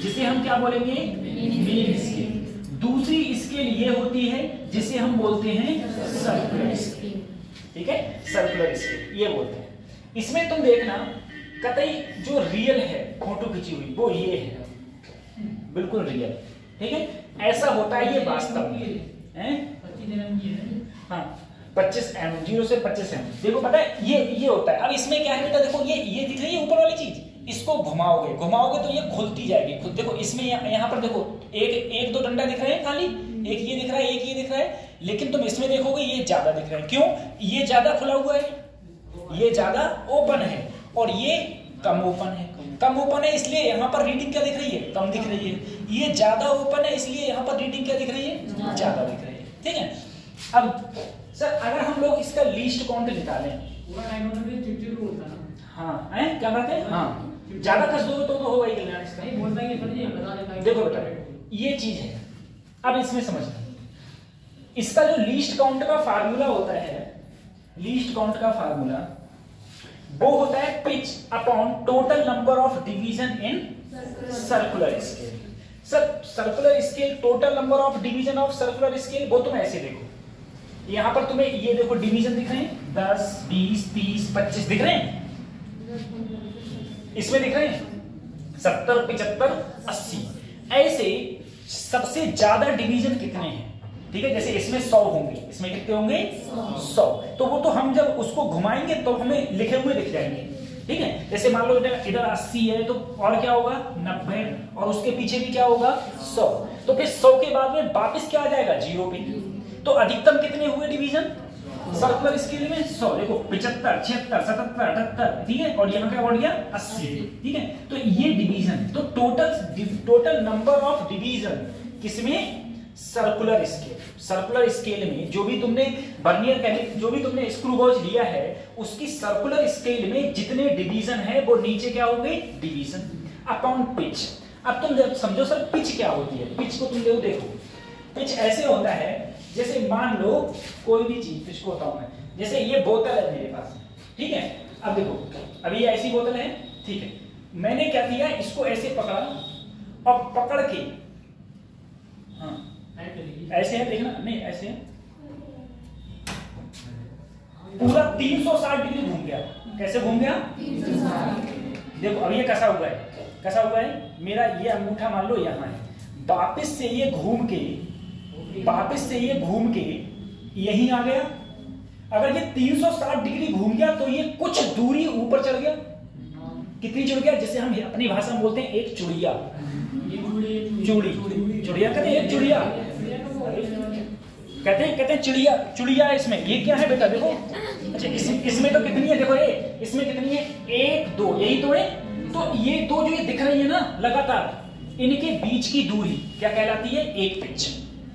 जिसे हम क्या बोलेंगे? Main scale. दूसरी स्केल ये होती है जिसे हम बोलते हैं सर्कुलर स्केल, ठीक है, सर्कुलर स्केल ये बोलते हैं। इसमें तुम देखना कतई जो रियल है फोटो खींची हुई वो ये है, बिल्कुल रियल, ठीक है, ऐसा होता है ये वास्तव में है। 25 mm हाँ, 25 mm, 0 से 25 mm, देखो पता है ये होता है। अब इसमें क्या है बेटा, देखो ये दिख रही है ऊपर वाली चीज, इसको घुमाओगे तो ये खुलती जाएगी खुद। देखो इसमें यहाँ पर देखो एक 2 डंडा दिख रहे हैं खाली, एक ये दिख रहा है, एक ये दिख रहा है, लेकिन तुम इसमें देखोगे ये ज्यादा दिख रहा है। क्यों? ये ज्यादा खुला हुआ है, ये ज्यादा ओपन है, और ये कम ओपन है। कम ओपन है इसलिए यहाँ पर रीडिंग क्या दिख रही है? कम दिख रही है। ये ज्यादा ओपन है इसलिए यहाँ पर रीडिंग क्या दिख रही है? ज्यादा दिख रही है, ठीक है। अब सर अगर हम लोग इसका लीस्ट काउंट निकालें, पूरा डायमीटर चिपचिप होता है ना। हाँ है, क्या कहते हैं? हाँ, ज्यादा कस दोगे तो होगा ही कल्याण इसका। नहीं बोलता है, ये बता देता है। देखो बेटा ये चीज है, अब इसमें समझना, इसका जो लीस्ट काउंट का फार्मूला होता है, लीस्ट काउंट का फार्मूला वो होता है pitch upon total number of division in circular scale. Sir circular scale, total number of division of circular scale, वो तुम ऐसे देखो, यहां पर तुम्हें ये देखो डिवीजन दिख रहे हैं, 10, 20, 30, 25 दिख रहे हैं, इसमें दिख रहे हैं 70, 75, 80। ऐसे सबसे ज्यादा डिवीजन कितने हैं? ठीक है, जैसे इसमें 100 होंगे, इसमें कितने होंगे? 100। तो वो तो हम जब उसको घुमाएंगे तो हमें लिखे हुए दिख जाएंगे। ठीक है, जैसे मान लो इधर 80 है तो और क्या होगा? 90, और उसके पीछे भी क्या होगा? 100। तो फिर 100 के बाद में वापस क्या आ जाएगा? 0 पे। तो अधिकतम कितने हुए डिवीजन सर्कुलर स्केल में? 100। देखो 75, 76, 77, 78, ठीक है, और यहाँ क्या बढ़ गया? 80। ठीक है, तो ये डिवीजन, तो टोटल नंबर ऑफ डिवीजन किसमें? Circular scale. सर्कुलर स्केल में जो भी तुमने वर्नियर कैलिपर, जो भी तुमने स्क्रू गॉज लिया है, उसकी सर्कुलर स्केल में जितने डिवीजन है वो नीचे क्या होंगे? Division upon pitch. अब तुम जब समझो सर पिच क्या होती है, पिच को तुम देखो, पिच ऐसे होता है जैसे मान लो कोई भी चीज, पिच को बताऊं मैं, जैसे ये बोतल है मेरे पास, ठीक है, अब देखो अभी ये ऐसी बोतल है, ठीक है, मैंने क्या किया, इसको ऐसे पकड़ा और पकड़ के, हाँ ऐसे है, देखना, नहीं ऐसे है, पूरा 360 डिग्री घूम गया। कैसे घूम गया? देखो अब ये कसा हुआ है, कसा हुआ है, मेरा ये अंगूठा मान लो यहाँ है, वापस से ये घूम के, वापस से ये घूम के यहीं आ गया। अगर ये 360 डिग्री घूम गया तो ये कुछ दूरी ऊपर चढ़ गया। कितनी चढ़ गया? जैसे हम अपनी भाषा में बोलते हैं एक चुड़िया, चुड़िया कहते हैं, एक चुड़िया कहते हैं चिड़िया, चुड़िया इसमें। ये क्या है बेटा? देखो, अच्छा इसमें तो कितनी है? देखो ये इसमें कितनी है? 1, 2, यही तो है। तो ये दो जो ये दिख रही है ना लगातार, इनके बीच की दूरी क्या कहलाती है? एक पिच।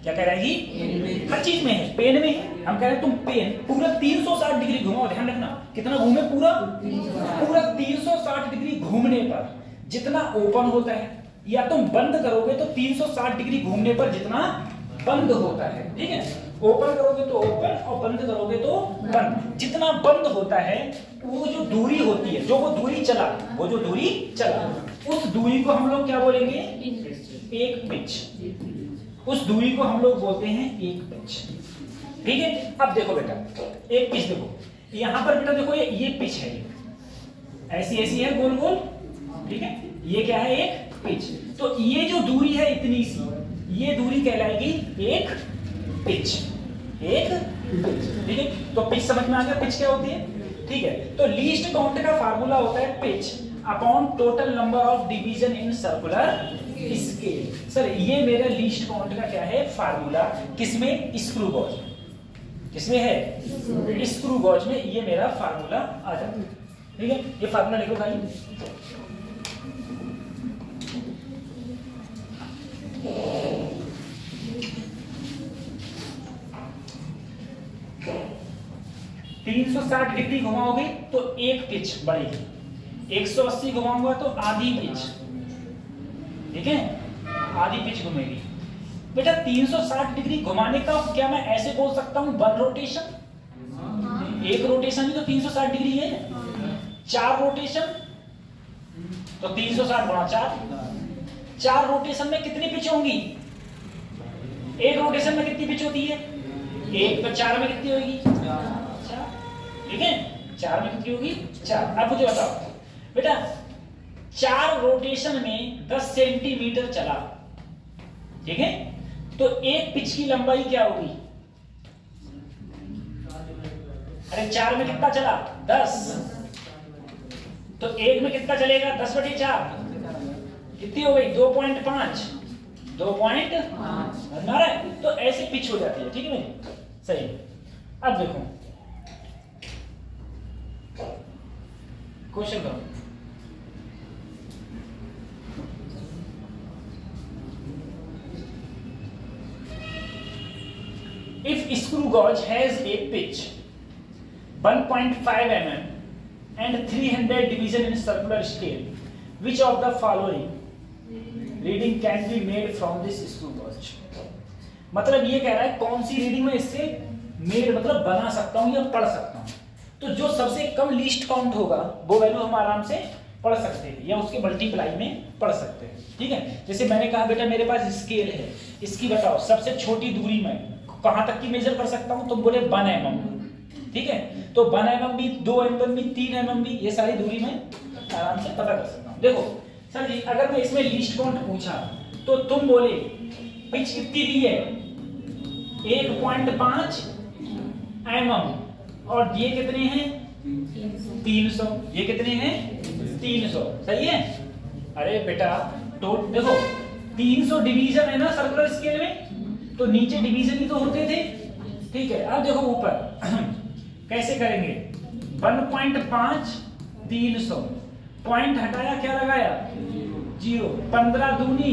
क्या कह रहेगी? हर चीज में है, पेन में है। हम कह रहे हैं तुम पेन पूरा 360 डिग्री घुमाओ, ध्यान रखना कितना घूमे, पूरा 360 डिग्री घूमने पर जितना ओपन होता है, या तुम बंद करोगे तो 360 डिग्री घूमने पर जितना बंद होता है, ठीक है, ओपन करोगे तो ओपन और बंद करोगे तो बंद। जितना बंद होता है वो जो दूरी होती है, जो वो दूरी चला, वो जो दूरी चला, उस दूरी को हम लोग क्या बोलेंगे? एक पिच। उस दूरी को हम लोग बोलते हैं एक पिच। ठीक है, अब देखो बेटा, एक पिच देखो, यहां पर बेटा देखो ये पिच है, ऐसी ऐसी है गोल गोल, ठीक है, ये क्या है? एक पिच। तो ये जो दूरी है इतनी सी, ये दूरी कहलाएगी एक पिच। एक पिच, ठीक है, तो पिच समझ में आ गया पिच क्या होती है? ठीक है, तो लीस्ट काउंट का फार्मूला होता है pitch upon total number of division in circular scale. Sir ये मेरा लीस्ट काउंट का क्या है? फार्मूला। किसमें? Screw gauge. किसमें है? स्क्रू गॉज में ये मेरा फार्मूला आ जाता है। ठीक है, ये फार्मूला लिखो खाली। तीन 360 डिग्री घुमाओगे तो एक पिच बढ़ेगी, 180 घुमाऊंगा तो आधी पिच, ठीक है, आधी पिच घूमेगी। बेटा 360 डिग्री घुमाने का क्या मैं ऐसे बोल सकता हूं? 1 रोटेशन, एक रोटेशन भी तो 360 डिग्री है। 4 रोटेशन तो 360 गुणा 4, 4 रोटेशन में कितनी पिच होंगी? एक रोटेशन में कितनी पिच होती है? एक, तो 4 में कितनी होगी? 4, ठीक है, 4 में कितनी होगी? 4। अब मुझे बताओ बेटा, 4 रोटेशन में 10 सेंटीमीटर चला, ठीक है, तो एक पिच की लंबाई क्या होगी? अरे 4 में कितना चला? 10, तो एक में कितना चलेगा? 10/4, कितनी हो गई? 2.5, 2.5 बना रहा है। तो ऐसे पिच हो जाती है, ठीक है मेरी, सही। अब देखो क्वेश्चन करो। If screw gauge has a pitch 1.5 mm and 300 division in circular scale, which of the following reading can be made from this screw gauge? मतलब ये कह रहा है कौन सी रीडिंग में इससे मेल मतलब बना सकता हूं या पढ़ सकता हूं। तो जो सबसे कम लीस्ट काउंट होगा वो वैल्यू हम आराम से पढ़ सकते हैं या उसके मल्टीप्लाई में पढ़ सकते हैं। ठीक है, जैसे मैंने कहा बेटा मेरे पास स्केल है, इसकी बताओ सबसे छोटी दूरी में कहां तक की मेजर कर सकता हूं, तुम बोले 1 mm। ठीक है, तो 1 mm भी, 2 mm भी, 3 mm भी, ये सारी दूरी में आराम से पता कर सकता हूं। देखो सर जी अगर मैं इसमें लीस्ट काउंट पूछा तो तुम बोले पिच कितनी दी है 1.5 mm और ये कितने हैं 300, ये कितने हैं 300, सही है। अरे बेटा तो देखो 300 डिवीजन है ना सर्कुलर स्केल में, तो नीचे डिवीजन ही तो होते थे। ठीक है, अब देखो ऊपर कैसे करेंगे 1.5 300 पॉइंट हटाया क्या लगाया 0, 15 दूनी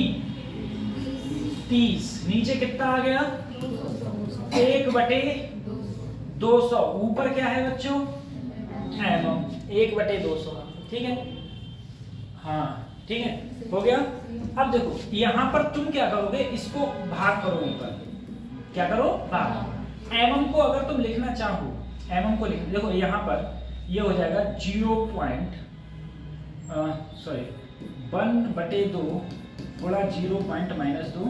30, नीचे कितना आ गया 1/200, ऊपर क्या है बच्चों mm 1/200। ठीक है, हाँ ठीक है हो गया। अब देखो यहां पर तुम क्या करोगे, इसको भाग करो ऊपर, क्या करो भाग। mm को अगर तुम लिखना चाहो mm को लिख, देखो यहां पर ये हो जाएगा 1/2 थोड़ा 0 पॉइंट -2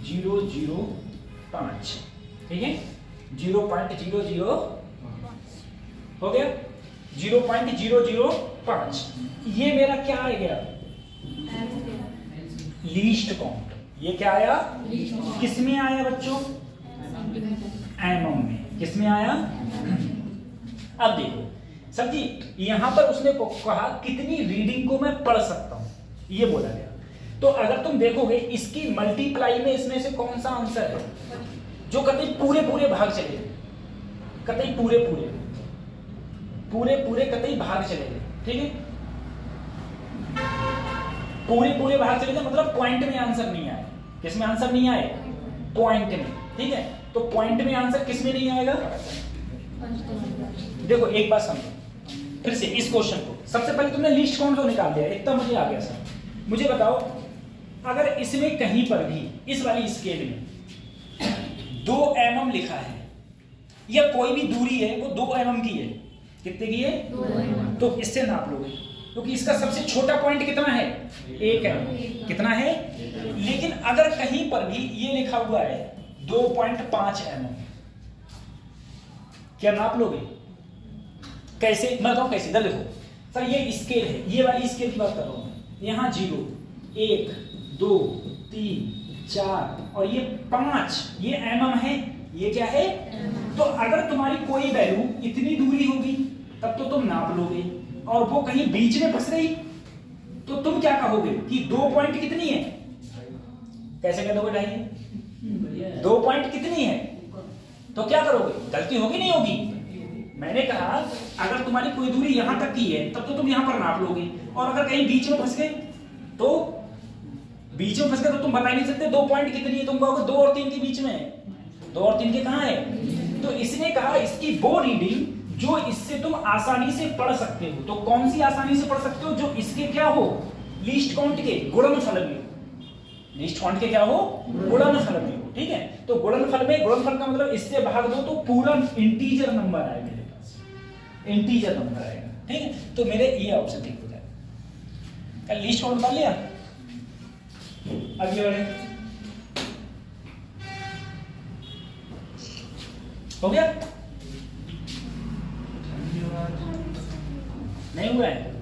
0.005। ठीक है 0.005 हो गया 0.005। ये मेरा क्या आ गया लीस्ट काउंट। ये क्या आया किस में आया बच्चों mm में, किस में आया। अब देखो सर जी यहां पर उसने कहा कितनी रीडिंग को मैं पढ़ सकता हूं, ये बोला गया। तो अगर तुम देखोगे इसकी मल्टीप्लाई में इसमें से कौन सा आंसर है जो कतई पूरे पूरे भाग चले गए, कतई पूरे पूरे कतई भाग चले गए। ठीक है, पूरे भाग चले गए मतलब पॉइंट में आंसर नहीं आए। किस में आंसर नहीं आए पॉइंट में। ठीक है, तो पॉइंट में आंसर किस में नहीं आएगा। देखो एक बात समझो फिर से इस क्वेश्चन को, सबसे पहले तुमने लीस्ट काउंट तो निकाल दिया, इतना मुझे आ गया सर। मुझे बताओ अगर इसमें कहीं पर भी इस वाली स्केल में 2 mm लिखा है या कोई भी दूरी है वो 2 mm की है, कितने की है 2 mm, तो इससे नाप लोगे क्योंकि इसका सबसे छोटा पॉइंट कितना है 1 mm, कितना है। लेकिन अगर कहीं पर भी ये लिखा हुआ है 2.5 mm, क्या नाप लोगे कैसे, मैं बताऊं कैसे। इधर देखो सर ये स्केल है, ये वाली स्केल की बात कर रहा हूं मैं। यहाँ 0 1 2 3 4 और ये 5, ये mm है, ये क्या है। तो अगर तुम्हारी कोई वैल्यू इतनी दूरी होगी तब तो तुम नाप लोगे, और वो कहीं बीच में फंस रही तो तुम क्या कहोगे कि 2 पॉइंट कितनी है, कैसे कह दोगे ढाई 2 पॉइंट कितनी है, तो क्या करोगे गलती होगी नहीं होगी। मैंने कहा अगर तुम्हारी कोई दूरी यहां तक की है तब तो तुम यहां पर नाप लोगे, और अगर कहीं बीच में फंस गए तो तुम बता ही नहीं सकते 2 पॉइंट कितनी है, तुम कहोगे 2 और 3 के बीच में, 2 और 3 के कहां है। तो इसने कहा इसकी वो रीडिंग जो इससे तुम आसानी से पढ़ सकते हो। तो कौन सी आसानी से पढ़ सकते हो, जो इसके क्या हो लीस्ट काउंट के गुणनफल में, लीस्ट काउंट के क्या हो गुणनफल में हो। ठीक है, तो गुणनफल में, गुणनफल का मतलब इससे भाग दो तो पूरा इंटीजर नंबर आएगा, मेरे पास इंटीजर नंबर आएगा। ठीक है, तो मेरे ये ऑप्शन ठीक हो जाएगा। लीस्ट काउंट कर लिया, अगले वाले हो गया, नहीं हुआ है,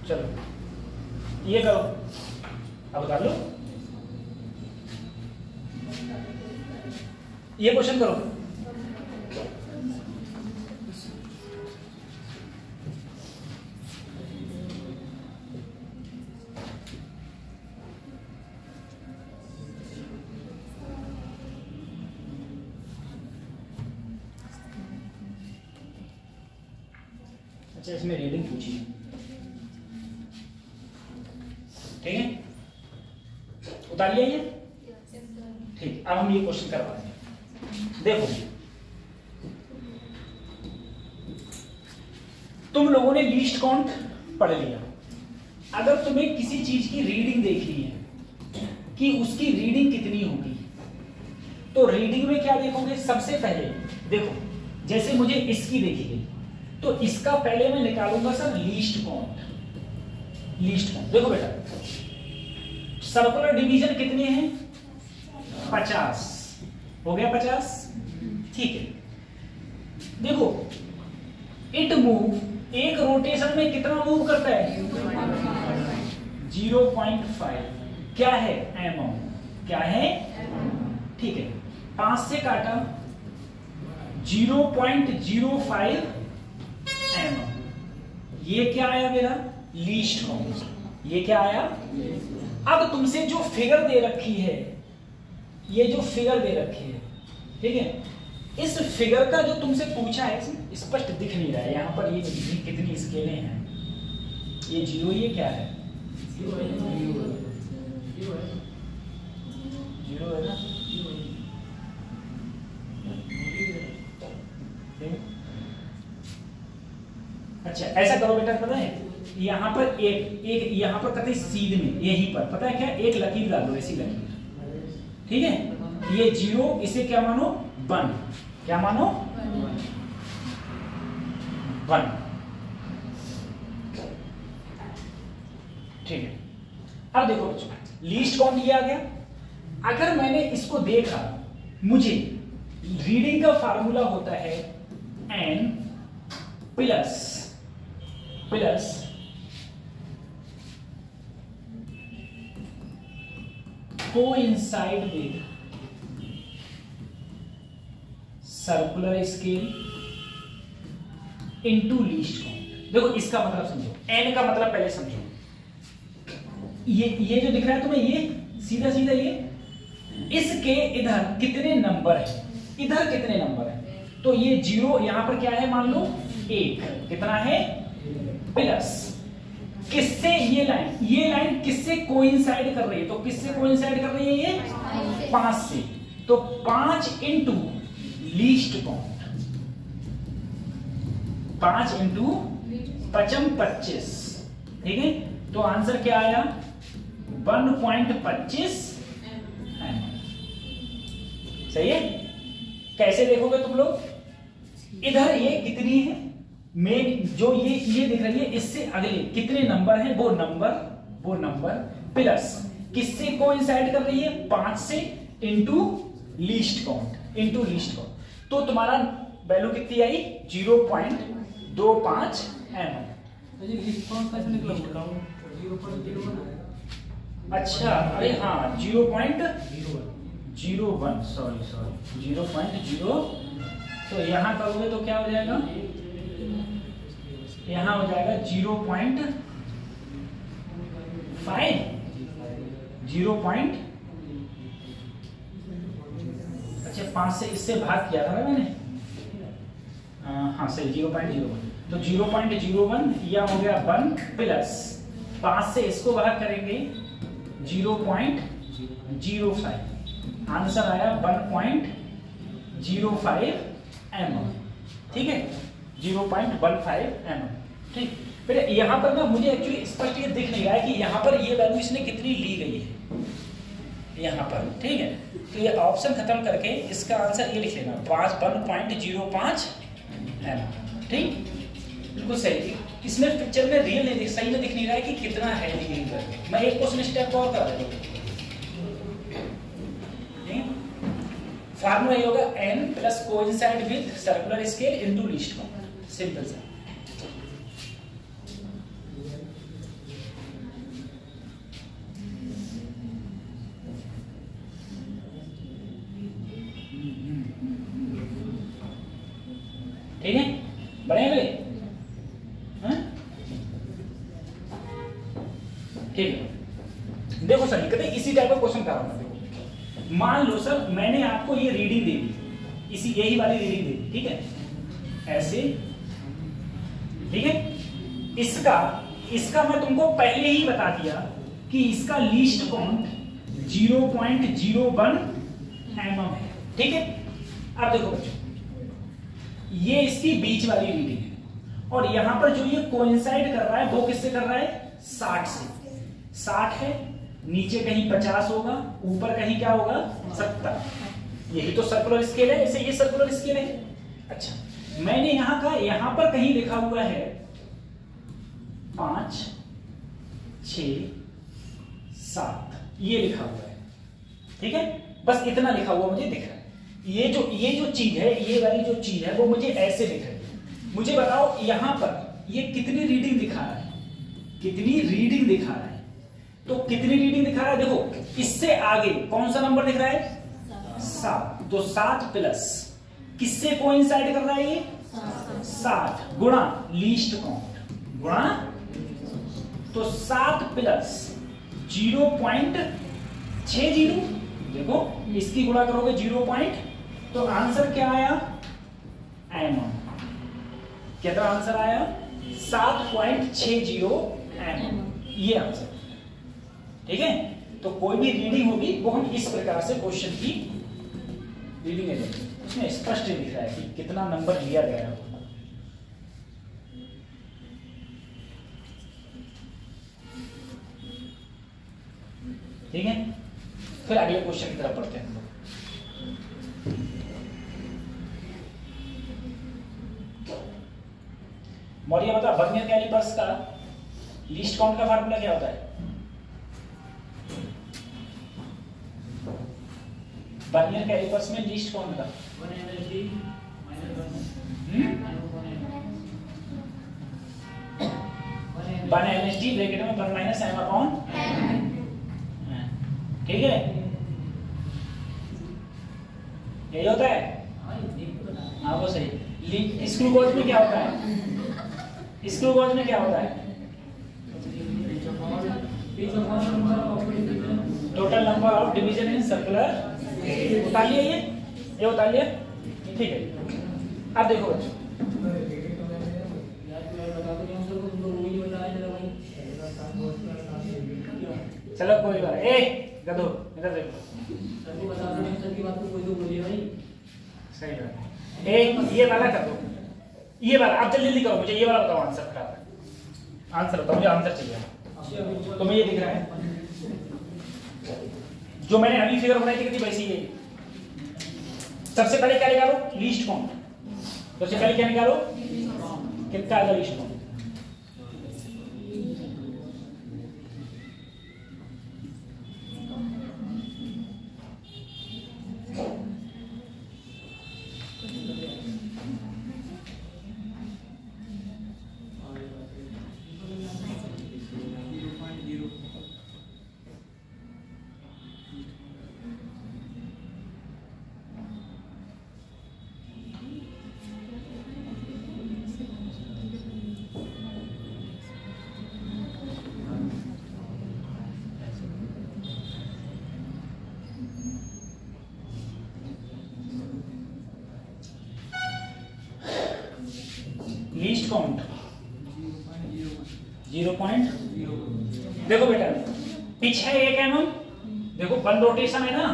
चलो ये करो, अब कर लो ये क्वेश्चन करो। अच्छा इसमें रीडिंग पूछी है, ठीक है उतार लिया ये, ठीक। अब हम ये क्वेश्चन करवाते हैं। देखो तुम लोगों ने लीस्ट काउंट पढ़ लिया, अगर तुम्हें किसी चीज की रीडिंग देखनी है कि उसकी रीडिंग कितनी होगी। तो रीडिंग में क्या देखोगे, सबसे पहले देखो जैसे मुझे इसकी देखी गई तो इसका पहले मैं निकालूंगा sir least count. Least count देखो बेटा, सर्कुलर डिवीजन कितने हैं, 50 हो गया 50, ठीक है। देखो इट मूव, एक रोटेशन में कितना मूव करता है, 0.5, क्या है mm, क्या है, ठीक है। 5 से काटा 0.05 mm, ये क्या आया मेरा लीस्ट काउंट, ये क्या आया। अब तुमसे जो फिगर दे रखी है, ये जो फिगर दे रखी है, ठीक है, इस फिगर का जो तुमसे पूछा है स्पष्ट दिख नहीं रहा है यहाँ पर, ये कितनी स्केलें हैं, ये 0, ये क्या है 0 है ना। अच्छा ऐसा करो बेटा, पता है यहाँ पर एक यहाँ पर कतई सीध में यहीं पर पता है क्या, एक लकीर डाल दो, ऐसी लकीर, ठीक है। ये 0, इसे क्या मानो 1, क्या मानो 1, ठीक है। अब देखो बच्चों, लीस्ट काउंट ये आ गया। अगर मैंने इसको देखा, मुझे रीडिंग का फार्मूला होता है n plus coincide with circular scale into least count. देखो इसका मतलब समझो, n का मतलब पहले समझो, ये जो दिख रहा है तुम्हें, ये सीधा सीधा ये, इसके इधर कितने नंबर है, इधर कितने नंबर है, तो ये 0 यहां पर क्या है मान लो 1, कितना है प्लस, किससे ये लाइन किससे कोइंसाइड कर रही है, तो किससे कोइंसाइड कर रही है ये 5 से, तो 5 इंटू लीस्ट काउंट, 5 इंटू 25, ठीक है। तो आंसर क्या आया 1.25 सही है। कैसे देखोगे तुम लोग, इधर ये कितनी है मेन, जो ये दिख रही है, इससे अगले कितने नंबर हैं, वो नंबर प्लस किससे कोइंसाइड कर रही है 5 से, इनटू लीस्ट काउंट, तो तुम्हारा वैल्यू कितनी आई 0.25 mm। अच्छा अरे हाँ 0.01 सॉरी 0.0, तो यहां करोगे तो क्या हो जाएगा, यहां हो जाएगा 0.5, 0. अच्छा 5 से इससे भाग किया था ना मैंने, हाँ सही 0.01, तो 0.01 या हो गया 1 प्लस 5 से इसको भाग करेंगे 0.05, आंसर आया 1.05 mm, ठीक है 0.15 mm, ठीक। फिर यहाँ पर ना मुझे एक्चुअली स्पष्ट ये दिख नहीं रहा है कि यहाँ पर ये वैल्यू इसने कितनी ली गई है यहाँ पर, ठीक है। तो ये ऑप्शन खत्म करके इसका आंसर ये लिख लेना 1.05 mm, ठीक बिल्कुल सही। इसमें पिक्चर में रियल नहीं सही में दिख नहीं रहा है कि कितना है लीडिंग करके। मैं एक क्वेश्चन स्टेप और करा देता हूँ, फार्मूला ये होगा n plus coincide with circular scale into least count, simple सा। ठीक है बढ़िया बोले, ठीक है। देखो सर कहते इसी टाइप का क्वेश्चन कर रहा हूं। देखो मान लो सर मैंने आपको ये रीडिंग दे दी, इसी यही वाली रीडिंग दे दी, ठीक है ऐसे, ठीक है। इसका मैं तुमको पहले ही बता दिया कि इसका लीस्ट काउंट 0.01 mm है, ठीक है। अब देखो बच्चों ये इसकी बीच वाली रीडिंग है और यहां पर जो ये कोइंसाइड कर रहा है वो किससे कर रहा है 60 से, 60 है नीचे कहीं 50 होगा, ऊपर कहीं क्या होगा 70। यही तो सर्कुलर स्केल है, ऐसे ये सर्कुलर स्केल है। अच्छा, मैंने यहां का यहां पर कहीं लिखा हुआ है 5 6 7, ये लिखा हुआ है, ठीक है। बस इतना लिखा हुआ मुझे दिख रहा है। ये जो चीज है, ये वाली जो चीज है वो मुझे ऐसे दिख रही है। मुझे बताओ यहां पर ये कितनी रीडिंग दिखा रहा है, कितनी रीडिंग दिखा रहा है। तो कितनी रीडिंग दिखा रहा है, देखो इससे आगे कौन सा नंबर दिख रहा है 7। तो 7 प्लस किससे कोइंसाइड कर रहा है ये 7 गुणा लीस्ट काउंट गुणा, तो 7 प्लस 0.60, देखो इसकी गुणा करोगे 0. तो आंसर क्या आया mm, कितना आंसर आया 7.60 mm, ये आंसर, ठीक है। तो कोई भी रीडिंग होगी वो हम इस प्रकार से क्वेश्चन की रीडिंग है, उसमें स्पष्ट लिख रहा है कि कितना नंबर लिया गया है। ठीक है, फिर अगले क्वेश्चन की तरफ पढ़ते हैं हम लोग। मौर्य बता, वर्नियर कैलिपर्स का लीस्ट काउंट का फार्मूला क्या होता है? वर्नियर कैलिपर्स में लीस्ट काउंट का 1 MSD ब्रैकेट में 1 माइनस m अपॉन, ठीक है, यही होता है। हाँ वो सही। स्क्रू गॉज में क्या होता है, स्क्रू गॉज में क्या होता है total number of division in circular. उतार लिया ये उतार लिया, ठीक है। अब देखो बच्चों, चलो कोई बात, गधो इधर देखो, सही बात। ये वाला कर दो, ये वाला आप जल्दी करो, मुझे ये वाला बताओ आंसर क्या, आंसर बताओ, मुझे आंसर चाहिए। तुम्हें ये दिख रहा है जो मैंने अभी फिगर बनाई थी कितनी वैसी है। सबसे पहले क्या निकालो लीस्ट काउंट, सबसे पहले क्या निकालो कितना आएगा लीस्ट काउंट। Least count 0.0। देखो बेटा पिच है 1 mm, देखो 1 रोटेशन है ना,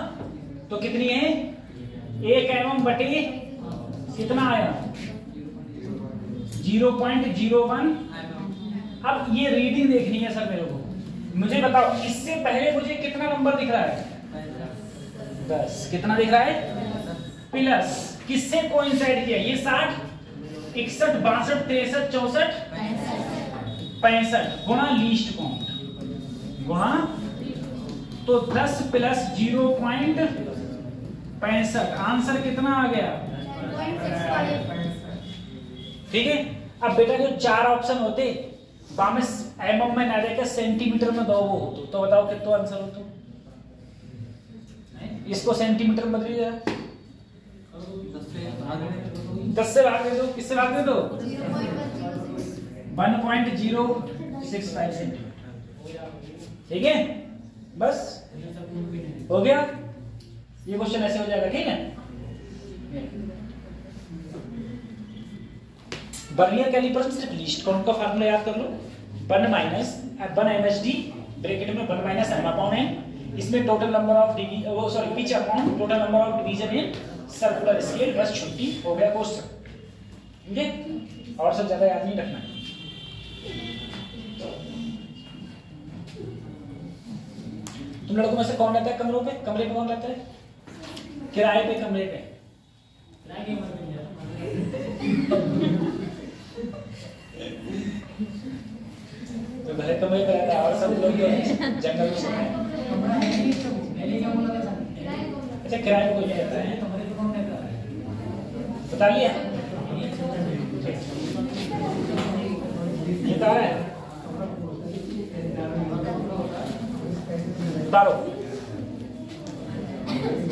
तो कितनी है 1 mm बटे कितना आया 0.01। अब ये रीडिंग देखनी है सर मेरे को, मुझे बताओ इससे पहले मुझे कितना नंबर दिख रहा है 10, कितना दिख रहा है प्लस किससे कोइंसाइड किया ये 60 61 62 63 64 65 गुणा लीस्ट काउंट गुणा, तो 10 प्लस 0.65 आंसर कितना आ गया, ठीक है। अब बेटा जो 4 ऑप्शन होते बामे mm में ना देकर सेंटीमीटर में दो वो हो तो बताओ कितना आंसर हो। तो इसको सेंटीमीटर में बदलिए जरा, 10 से भाग दे दो, किससे भाग दे दो 1.065 सेंटीमीटर, ठीक है। बस हो गया, ये क्वेश्चन ऐसे हो जाएगा, ठीक है। वर्नियर कैलिपर में सिर्फ लीस्ट काउंट का फार्मूला याद कर लो, 1 MSD ब्रैकेट में 1 माइनस m अपॉन n, इसमें total number of pitch upon total number of division in circular scale, बस छुट्टी हो गया क्वेश्चन, ठीक है। और सब ज्यादा याद नहीं रखना है। तुम लड़कों में से कौन रहता है कमरों पे? कमरे पे कौन रहता है? किराए पे, कमरे पे? तो भले कमरे पे रहता है और सब लोग जंगल में सोते हैं। अच्छा, किराए पे कोई नहीं रहता है? बताइए, ये कहाँ है? उतारो।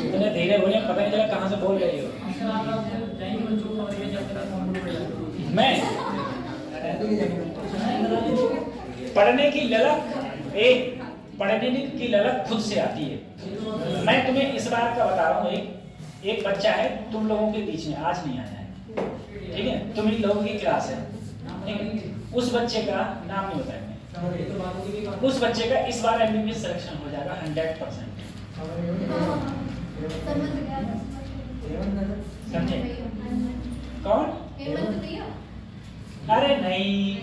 इतने धीरे बोले, पता नहीं चला कहाँ से बोल रही हो। मैं पढ़ने की ललक, पढ़ने की ललक खुद से आती है। मैं तुम्हें इस बात का बता रहा हूँ, एक बच्चा है तुम लोगों के बीच में, आज नहीं आया है, ठीक है? तुम इन लोगों की क्लास है, ठीक है? उस बच्चे का नाम नहीं बताया, उस बच्चे का इस बार एमबीबीएस सिलेक्शन हो जाएगा 100%। समझे? कौन? अरे नहीं,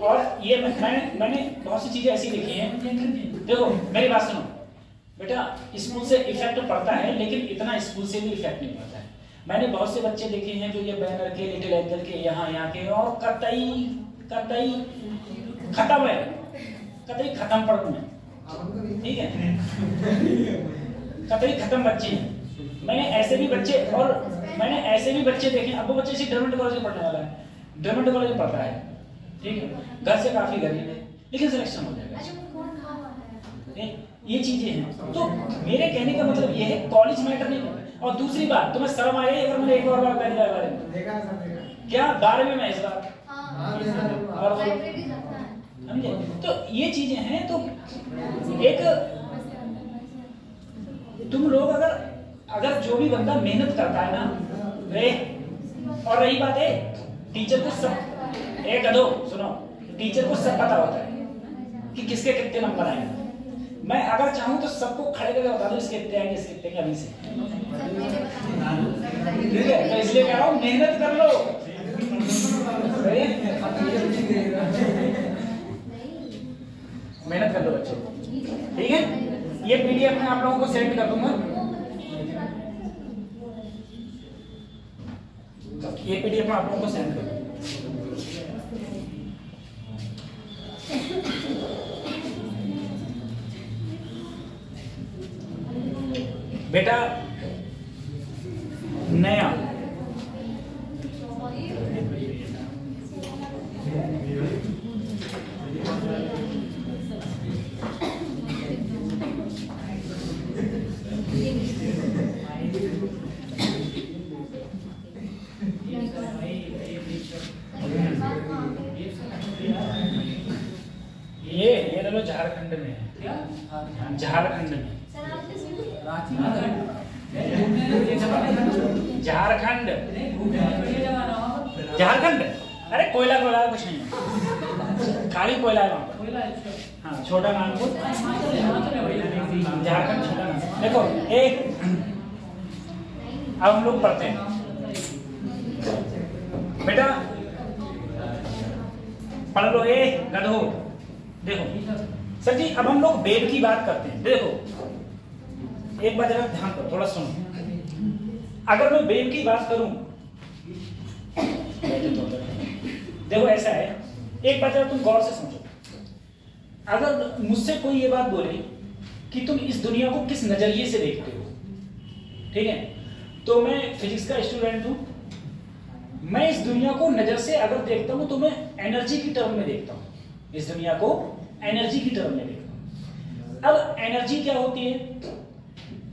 और ये मैंने बहुत सी चीजें ऐसी लिखी हैं। देखो मेरी बात सुनो बेटा, स्कूल से इफेक्ट पड़ता है, लेकिन इतना स्कूल से भी इफेक्ट नहीं पड़ता है। मैंने बहुत से बच्चे देखे हैं जो ये बैनर के, लिटिल एंजल के, यहाँ के, और कतई खत्म है, कतई खत्म पढ़ में, ठीक है? कतई खत्म बच्चे हैं। मैंने ऐसे भी बच्चे देखे। अब वो बच्चे इसी डरमंड कॉलेज में पढ़ने वाला है, डरमंड कॉलेज में पढ़ता है, ठीक है? घर से काफी गरीब है, लेकिन सिलेक्शन हो जाएगा। ये चीजें हैं। तो मेरे कहने का मतलब ये है, कॉलेज मैटर नहीं करता। और दूसरी बात, तुम्हें शर्म आई अगर मैंने एक और बार पहले बारे में क्या 12वीं में इस बार, और समझे? तो ये चीजें हैं। तो एक तुम लोग अगर जो भी बंदा मेहनत करता है ना, और रही बात है टीचर को सब, एक दो सुनो, टीचर को सब पता होता है कि किसके कितने नंबर आएंगे। मैं अगर चाहूं तो सबको खड़े करके बता दूं इसके कितने आएंगे, इसके कितने अभी से, ठीक है? तो इसलिए कह रहा हूं मेहनत कर लो। मेहनत कर लो बच्चे, ठीक है? ये पीडीएफ मैं आप लोगों को सेंड कर दूंगा। ये पीडीएफ मैं आप लोगों को सेंड कर दूंगा। बेटा नया ये लो झारखंड में है। क्या? झारखंड में, झारखंड। अरे कोयला कुछ नहीं है, खाली कोयला है वहाँ पर। हाँ, छोटा नागपुर, झारखंड छोटा नागपुर। देखो एक, अब हम लोग पढ़ते हैं बेटा, पढ़ लो ये गधो। देखो सर जी, अब हम लोग वेद की बात करते हैं। देखो एक बार जरा ध्यान करो, थोड़ा सुनो। अगर मैं वेद की बात करूं, देखो ऐसा है, एक बार जरा तुम गौर से समझो। अगर मुझसे कोई ये बात बोले कि तुम इस दुनिया को किस नजरिए से देखते हो, ठीक है? तो मैं फिजिक्स का स्टूडेंट हूं, मैं इस दुनिया को नजर से अगर देखता हूं तो मैं एनर्जी की टर्म में देखता हूं। इस दुनिया को एनर्जी की टर्म में देखता हूं। अब एनर्जी क्या होती है,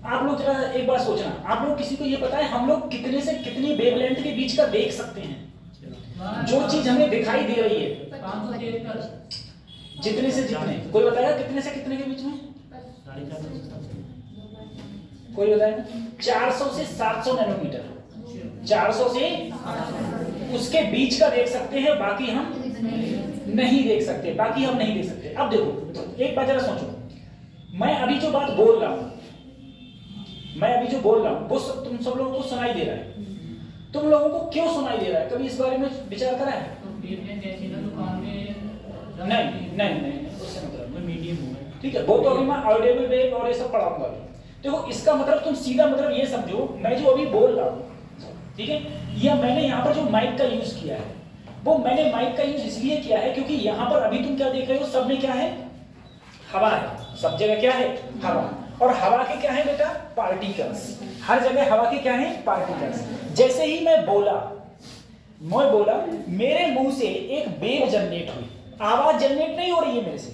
आप लोग जरा एक बार सोचना। आप लोग किसी को ये पता है हम लोग कितने से कितनी वेवलेंथ के बीच का देख सकते हैं? जो चीज हमें दिखाई दे रही है, जितने से जितने, कोई बताया कितने से कितने के बीच में? कोई बताएगा? 400 से 700 नैनोमीटर, 400 से उसके बीच का देख सकते हैं, बाकी हम नहीं देख सकते, बाकी हम नहीं देख सकते। अब देखो एक बात जरा सोचो, मैं अभी जो बात बोल रहा हूं, वो तुम सब लोगों को सुनाई दे रहा है, तुम लोगों को क्यों सुनाई दे रहा है? कभी इस बारे में विचार करा है? नहीं, उससे मतलब मैं मीडियम हूँ, ठीक है। वो तो अभी मैं ऑडिबल वेव और ये सब पढ़ाऊंगा। देखो इसका मतलब तुम सीधा मतलब ये समझो, मैं जो अभी बोल रहा हूँ, ठीक है, या मैंने यहाँ पर जो माइक का यूज किया है, वो मैंने माइक का यूज इसलिए किया है क्योंकि यहाँ पर अभी तुम क्या देख रहे हो, सब में क्या है, हवा है, सब जगह क्या है, हवा। और हवा के क्या है बेटा, पार्टिकल्स। हर जगह हवा के क्या है, पार्टिकल्स। जैसे ही मैं बोला, मेरे मुंह से एक वेव जनरेट हुई, आवाज जनरेट नहीं हो रही है मेरे से,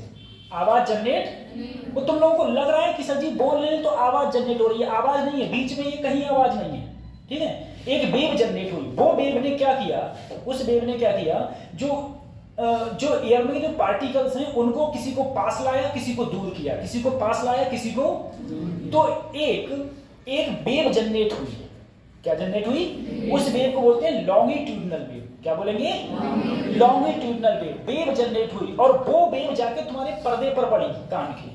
आवाज जनरेट, वो तुम लोगों को लग रहा है कि सर जी बोल रहे हैं तो आवाज जनरेट हो रही है, आवाज नहीं है, बीच में ये कहीं आवाज नहीं है, ठीक है। एक वेव जनरेट हुई, वो वेव ने क्या किया, उस वेव ने क्या किया, जो एयर में जो पार्टिकल्स हैं उनको किसी को पास लाया, किसी को दूर किया, किसी को पास लाया, किसी को, तो एक वेव जनरेट हुई। क्या जनरेट हुई? उस वेव को बोलते हैं लॉन्गिट्यूडनल वेव। क्या बोलेंगे? Longitudinal wave. वेव जनरेट हुई और वो वेव जाके तुम्हारे पर्दे पर पड़ी, कान के,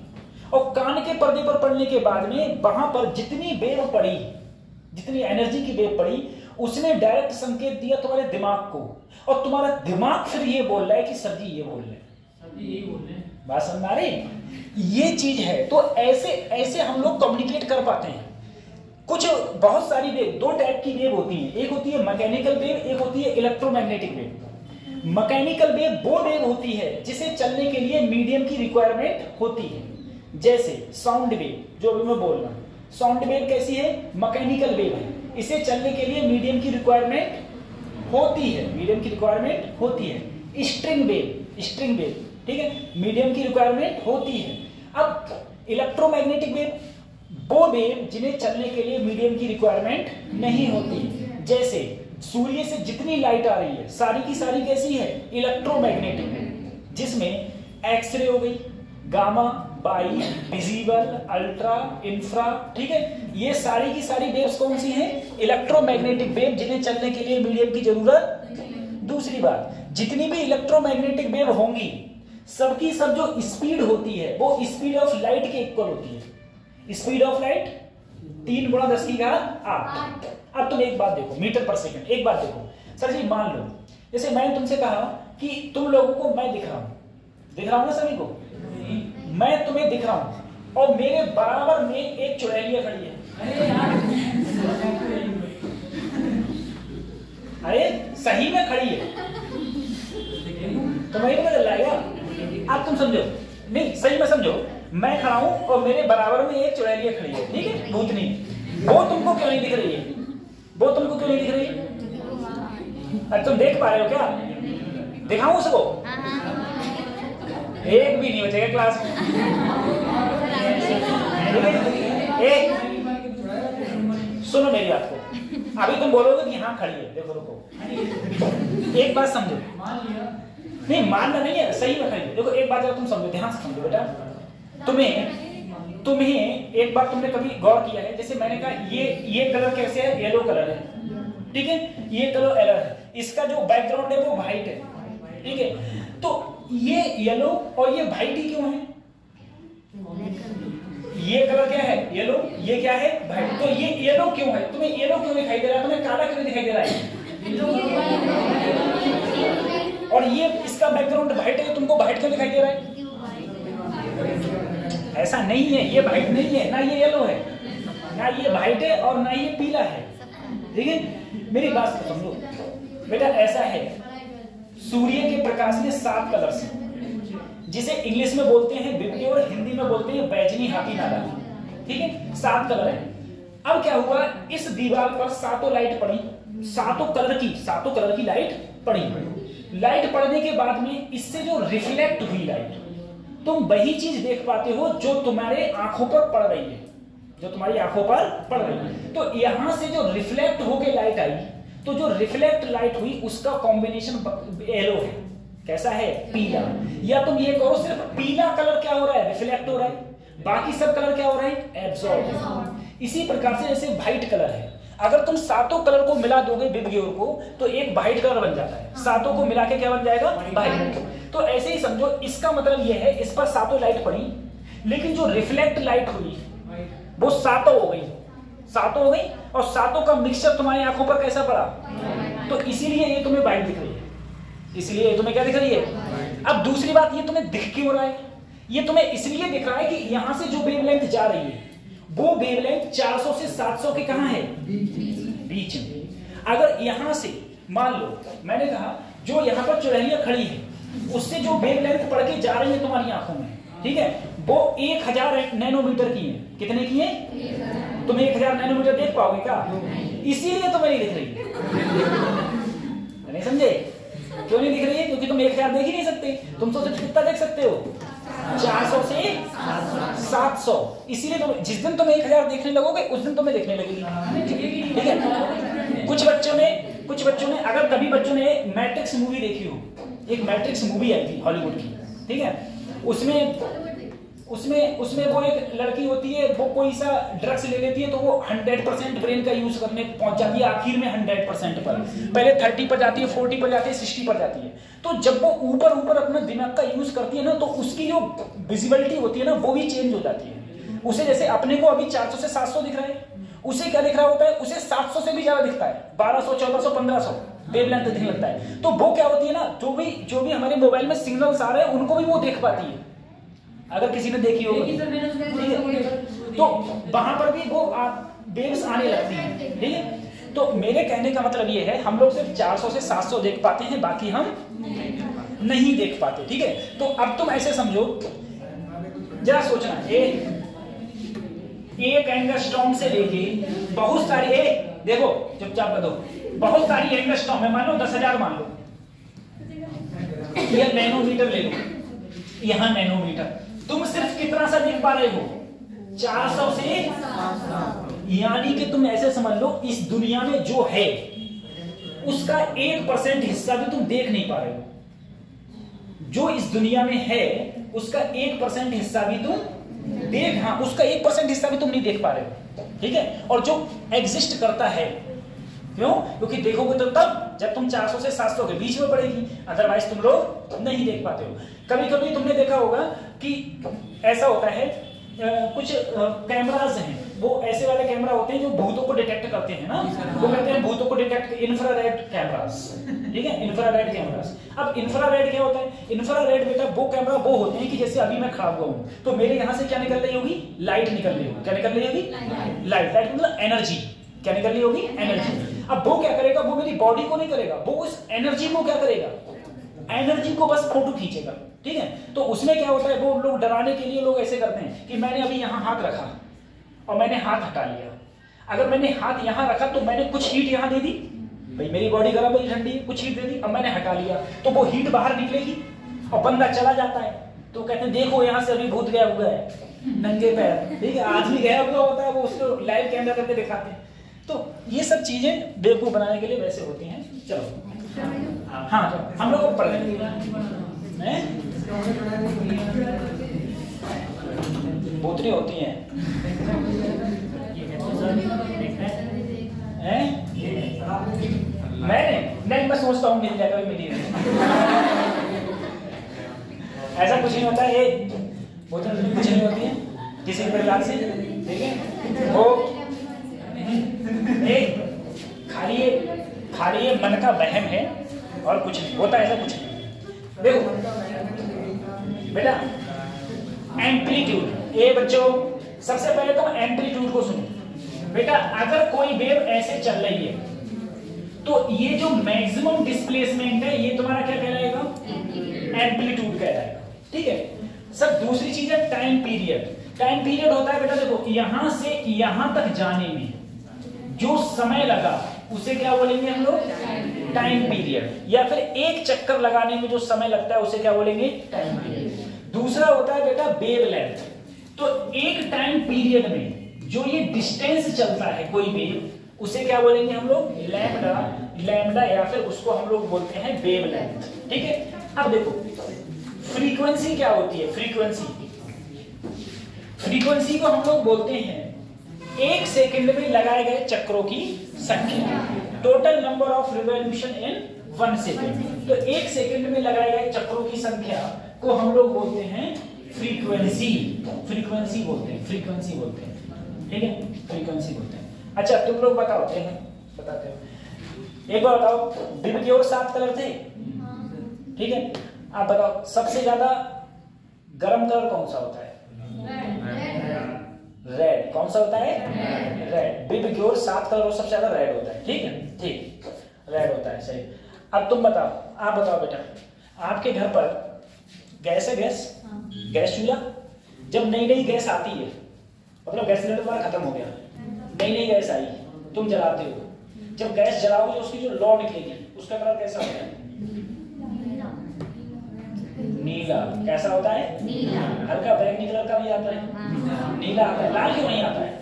और कान के पर्दे पर पड़ने के बाद में वहां पर जितनी वेव पड़ी, जितनी एनर्जी की वेव पड़ी, उसने डायरेक्ट संकेत दिया तुम्हारे दिमाग को, और तुम्हारा दिमाग फिर ये बोल रहा है कि सर जी ये बोल रहे हैं, बात समझ आ रही? ये चीज है। तो ऐसे हम लोग कम्युनिकेट कर पाते हैं। कुछ बहुत सारी वेव, दो टाइप की वेव होती है, एक होती है मैकेनिकल वेव, एक होती है इलेक्ट्रोमैग्नेटिक वेव। मैकेनिकल वेव वो वेव होती है जिसे चलने के लिए मीडियम की रिक्वायरमेंट होती है, जैसे साउंड वेव, जो अभी मैं बोल रहा हूं। साउंड वेव कैसी है? मैकेनिकल वेव है, इसे चलने के लिए मीडियम की रिक्वायरमेंट होती है, मीडियम की रिक्वायरमेंट होती है। स्ट्रिंग वेव, ठीक है, मीडियम की रिक्वायरमेंट होती है। अब इलेक्ट्रोमैग्नेटिक वेव, वो वेव जिन्हें चलने के लिए मीडियम की रिक्वायरमेंट नहीं होती, जैसे सूर्य से जितनी लाइट आ रही है सारी की सारी कैसी है? इलेक्ट्रोमैग्नेटिक वेव, जिसमें एक्सरे हो गई, gamma, by, visible, ultra, infra, ठीक है, ये सारी की सारी वेव्स कौन सी हैं? इलेक्ट्रोमैग्नेटिक वेव, जिन्हें चलने के लिए मीडियम की जरूरत। दूसरी बात, जितनी भी इलेक्ट्रोमैग्नेटिक वेव होंगी सबकी सब जो स्पीड होती है वो स्पीड ऑफ लाइट के इक्वल होती है। Speed of light 3 × 10⁸। अब तुम एक बात देखो, मीटर पर सेकंड, एक बात देखो, सर जी मान लो जैसे मैंने तुमसे कहा कि तुम लोगों को मैं दिख रहा हूं ना सभी को, मैं तुम्हें दिख रहा हूं और मेरे बराबर में एक चुड़ैलिया खड़ी है। अरे सही में खड़ी है, तुम्हें पता चल जाएगा। अब तुम समझो, नहीं सही में समझो, मैं खड़ा हूं और मेरे बराबर में एक चुड़ैलिया खड़ी है, ठीक है, भूतनी। वो तुमको क्यों नहीं दिख रही है? वो तुमको क्यों नहीं दिख रही है? अरे तुम देख पा रहे हो क्या? दिखाऊं उसको? एक भी नहीं बचेगा क्लास में। सुनो मेरी बात को, अभी तुम बोलोगे कि हाँ खड़ी है, देखो रुको, एक बात समझो, नहीं मानना नहीं है, सही में खड़ी है। देखो एक बात जरा तुम समझो, ध्यान से समझो बेटा, तुम्हें एक बात तुमने कभी गौर किया है, जैसे मैंने कहा ये कलर कैसे है? येलो कलर है, ठीक है, ये कलर येलो है, इसका जो बैकग्राउंड है वो व्हाइट है, ठीक है, तो ये येलो और ये व्हाइट ही क्यों है? ये कलर क्या है? येलो, ये क्या है? व्हाइट। तो ये येलो क्यों है? तुम्हें येलो क्यों दिखाई दे रहा है? तुम्हें काला क्यों दिखाई दे रहा है? और ये इसका बैकग्राउंड व्हाइट है, तुमको व्हाइट क्यों दिखाई दे रहा है? ऐसा नहीं है, ये व्हाइट नहीं है, ना ये येलो है, ना ये व्हाइट है और ना ये पीला है, ठीक है। मेरी बात तो समझो बेटा, ऐसा है, सूर्य के प्रकाश में 7 कलर्स हैं, जिसे इंग्लिश में बोलते हैं विप्लव और हिंदी में बोलते हैं बैजनी, हाथी, नारंगी, ठीक है, 7 कलर हैं। अब क्या हुआ, इस दीवार पर 7 लाइट पड़ी, 7 कलर की लाइट पड़ी। लाइट पड़ने के बाद में इससे जो रिफ्लेक्ट हुई लाइट, तुम वही चीज देख पाते हो जो तुम्हारे आंखों पर पड़ रही है, जो तुम्हारी आंखों पर पड़ रही है। तो यहां से जो रिफ्लेक्ट होके लाइट आई, तो जो रिफ्लेक्ट लाइट हुई उसका कॉम्बिनेशन येलो है, कैसा है? पीला। या तुम ये कहो सिर्फ पीला कलर क्या हो रहा है? रिफ्लेक्ट हो रहा है, बाकी सब कलर क्या हो रहे हैं? एब्सॉर्ब। इसी प्रकार से जैसे व्हाइट कलर है, अगर तुम 7 कलर को मिला दोगे विबग्योर को तो एक व्हाइट कलर बन जाता है, 7 को मिला के क्या बन जाएगा? व्हाइट। तो ऐसे ही समझो, इसका मतलब यह है इस पर 7 लाइट पड़ी, लेकिन जो रिफ्लेक्ट लाइट हुई वो 7 हो गई, सातों हो गई, और सातों का मिक्सचर तुम्हारी आंखों पर कैसा पड़ा, तो इसीलिए ये तुम्हें वाइट दिख रही है, इसलिए ये तुम्हें क्या दिख रही है। अब दूसरी बात, ये तुम्हें दिख क्यों रहा है, ये तुम्हें इसलिए दिख रहा है कि यहां से जो वेवलेंथ जा रही है वो वेवलेंथ 400 से 700 के कहां है, बीच में। अगर यहां से मान लो मैंने कहा जो यहां पर चुड़ैलियां खड़ी है उससे जो वेवलेंथ पड़ के जा रही है तुम्हारी आंखों में, ठीक है, वो 1000 नैनोमीटर की है। कितने की है, तुम 1000 नैनोमीटर देख पाओगे क्या, इसीलिए तुम्हें नहीं दिख रही, नहीं समझे, क्यों नहीं दिख रही है, क्योंकि तुम 1000 देख ही नहीं सकते, तुम तो सिर्फ कितना देख सकते हो, 400 से 700, इसीलिए तुम जिस दिन तुम 1000 देखने लगोगे उस दिन तुम्हें देखने लगेगी, ठीक है। कुछ बच्चों ने अगर कभी बच्चों ने मैट्रिक्स मूवी देखी हो, एक मैट्रिक्स मूवी आई थी हॉलीवुड की, ठीक है, उसमें वो एक लड़की होती है, वो कोई सा ड्रग्स ले लेती है तो वो 100% ब्रेन का यूज करने पहुंच जाती है, आखिर में 100% पर, पहले 30 पर जाती है, 40 पर जाती है, 60 पर जाती है। तो जब वो ऊपर अपना दिमाग का यूज करती है ना, तो उसकी जो विजिबिलिटी होती है ना वो भी चेंज हो जाती है। उसे जैसे अपने को अभी 400 से 700 दिख रहा है, उसे क्या दिख रहा होता है, उसे 700 से भी ज्यादा दिखता है, 1200, 1400, 1500 वेवलेंथ दिखने लगता है। तो वो क्या होती है ना, जो भी हमारे मोबाइल में सिग्नल्स आ रहे हैं उनको भी वो देख पाती है, अगर किसी ने देखी होगी, तो वहां पर भी वो वेव्स आने लगती हैं, ठीक है। तो मेरे कहने का मतलब ये है, हम लोग सिर्फ 400 से 700 देख पाते हैं, बाकी हम नहीं देख पाते, ठीक है। तो अब तुम ऐसे समझो, जरा सोचना, एक एंगस्ट्रॉम से लेके बहुत सारी, देखो चुपचाप कर दो, बहुत सारी एंगस्ट्रॉम है, मान लो 10,000 मान लो, यह नैनोमीटर ले लो, यहां नैनोमीटर, तुम सिर्फ कितना सा देख पा रहे हो, 400 से, यानी कि तुम ऐसे समझ लो इस दुनिया में जो है उसका 1% हिस्सा भी तुम देख नहीं पा रहे हो, जो इस दुनिया में है उसका 1% हिस्सा भी तुम उसका 1% हिस्सा भी तुम नहीं देख पा रहे हो, ठीक है। और जो एग्जिस्ट करता है, क्यों, क्योंकि देखोगे तो तब जब तुम 400 से 700 के बीच में पड़ेगी, अदरवाइज तुम लोग नहीं देख पाते हो। कभी कभी तुमने देखा होगा कि ऐसा होता है, कुछ कैमरास हैं, वो ऐसे वाले कैमरा होते हैं जो भूतों को डिटेक्ट करते हैं ना, वो कहते हैं भूतों को डिटेक्ट, इंफ्रारेड कैमरास, ठीक है, इंफ्रारेड कैमरास। अब इंफ्रारेड क्या होता है, इंफ्रारेड बेटा वो कैमरा वो होते हैं कि जैसे अभी मैं खड़ा हुआ हूं तो मेरे यहां से क्या निकल रही होगी, लाइट निकल रही होगी, क्या निकल रही होगी, लाइट मतलब एनर्जी, क्या निकल रही होगी, एनर्जी। अब वो क्या करेगा, वो मेरी बॉडी को नहीं करेगा, वो उस एनर्जी को क्या करेगा, एनर्जी को बस फोटो खींचेगा, ठीक है। तो उसमें क्या होता है, वो लोग डराने के लिए लोग ऐसे करते हैं कि मैंने अभी यहाँ हाथ रखा और मैंने हाथ हटा लिया, अगर मैंने हाथ यहाँ रखा तो मैंने कुछ हीट यहाँ दे दी, भाई मेरी बॉडी गर्म है, ठंडी है, कुछ हीट दे दी, अब मैंने हटा लिया तो वो हीट बाहर निकलेगी और बंदा चला जाता है, तो कहते हैं देखो यहाँ से अभी भूत गया हुआ है, नंगे पैर, ठीक है, आदमी गया हुआ होता है, वो उसको लाइव कैमरा करके दिखाते हैं। तो ये सब चीजें बेवकूफ बनाने के लिए वैसे होती हैं। चलो हाँ, हम लोग को पढ़ लेंगे, बोतरी होती हैं, मैं सोचता हूँ मिल जाएगा, मिली ऐसा कुछ नहीं होता है, ये बोतल कुछ नहीं होती है किसी प्रकार से, ठीक है। वो खाली ये मन का वहम है और कुछ नहीं होता, ऐसा कुछ नहीं। देखो बेटा, एम्पलीट्यूड, ये बच्चों सबसे पहले तो एम्पलीट्यूड को सुनो बेटा। अगर कोई वेव ऐसे चल रही है तो ये जो मैक्सिमम डिस्प्लेसमेंट है ये तुम्हारा क्या कहलाएगा, एम्पलीट्यूड कहलाएगा, ठीक है। सब दूसरी चीज है टाइम पीरियड। टाइम पीरियड होता है बेटा, देखो यहां से यहां तक जाने में जो समय लगा उसे क्या बोलेंगे हम लोग, टाइम पीरियड, या फिर एक चक्कर लगाने में जो समय लगता है उसे क्या बोलेंगे, टाइम पीरियड। दूसरा होता है बेटा वेव लेंथ। तो एक टाइम पीरियड में जो ये डिस्टेंस चलता है कोई वेव, उसे क्या बोलेंगे हम लोग, लैम्डा, या फिर उसको हम लोग बोलते हैं वेव लेंथ, ठीक है। अब देखो फ्रीक्वेंसी क्या होती है, फ्रीक्वेंसी को हम लोग बोलते हैं एक सेकंड में लगाए गए चक्रों की संख्या, total number of revolution in 1 second. तो एक सेकंड में लगाए गए चक्रों की संख्या को हम लोग बोलते हैं फ्रीक्वेंसी बोलते हैं, ठीक है, फ्रीक्वेंसी बोलते हैं। अच्छा तुम लोग बताओ, बताते हो, एक बार बताओ, बिब के और 7 कलर थे, ठीक है, आप बताओ सबसे ज्यादा गर्म कलर कौन सा होता है? रेड। कौन सा होता है? रेड। बिब की ओर 7 कलर और सबसे ज्यादा रेड होता है, ठीक है, ठीक, रेड होता है, सही। अब तुम बताओ, आप बताओ बेटा, आपके घर पर गैस है? गैस चूल्हा। जब नई नई गैस आती है, मतलब गैस सिलेंडर तुम्हारा खत्म हो गया, नई नई गैस आई, तुम जलाते हो, जब गैस जलाओगे तो उसकी जो लौ निकलेगी उसका कलर कैसा होता है? नीला। कैसा होता है? नीला। हल्का बैंगनी कलर का भी आता है, नीला आता है। लाल क्यों नहीं आता है?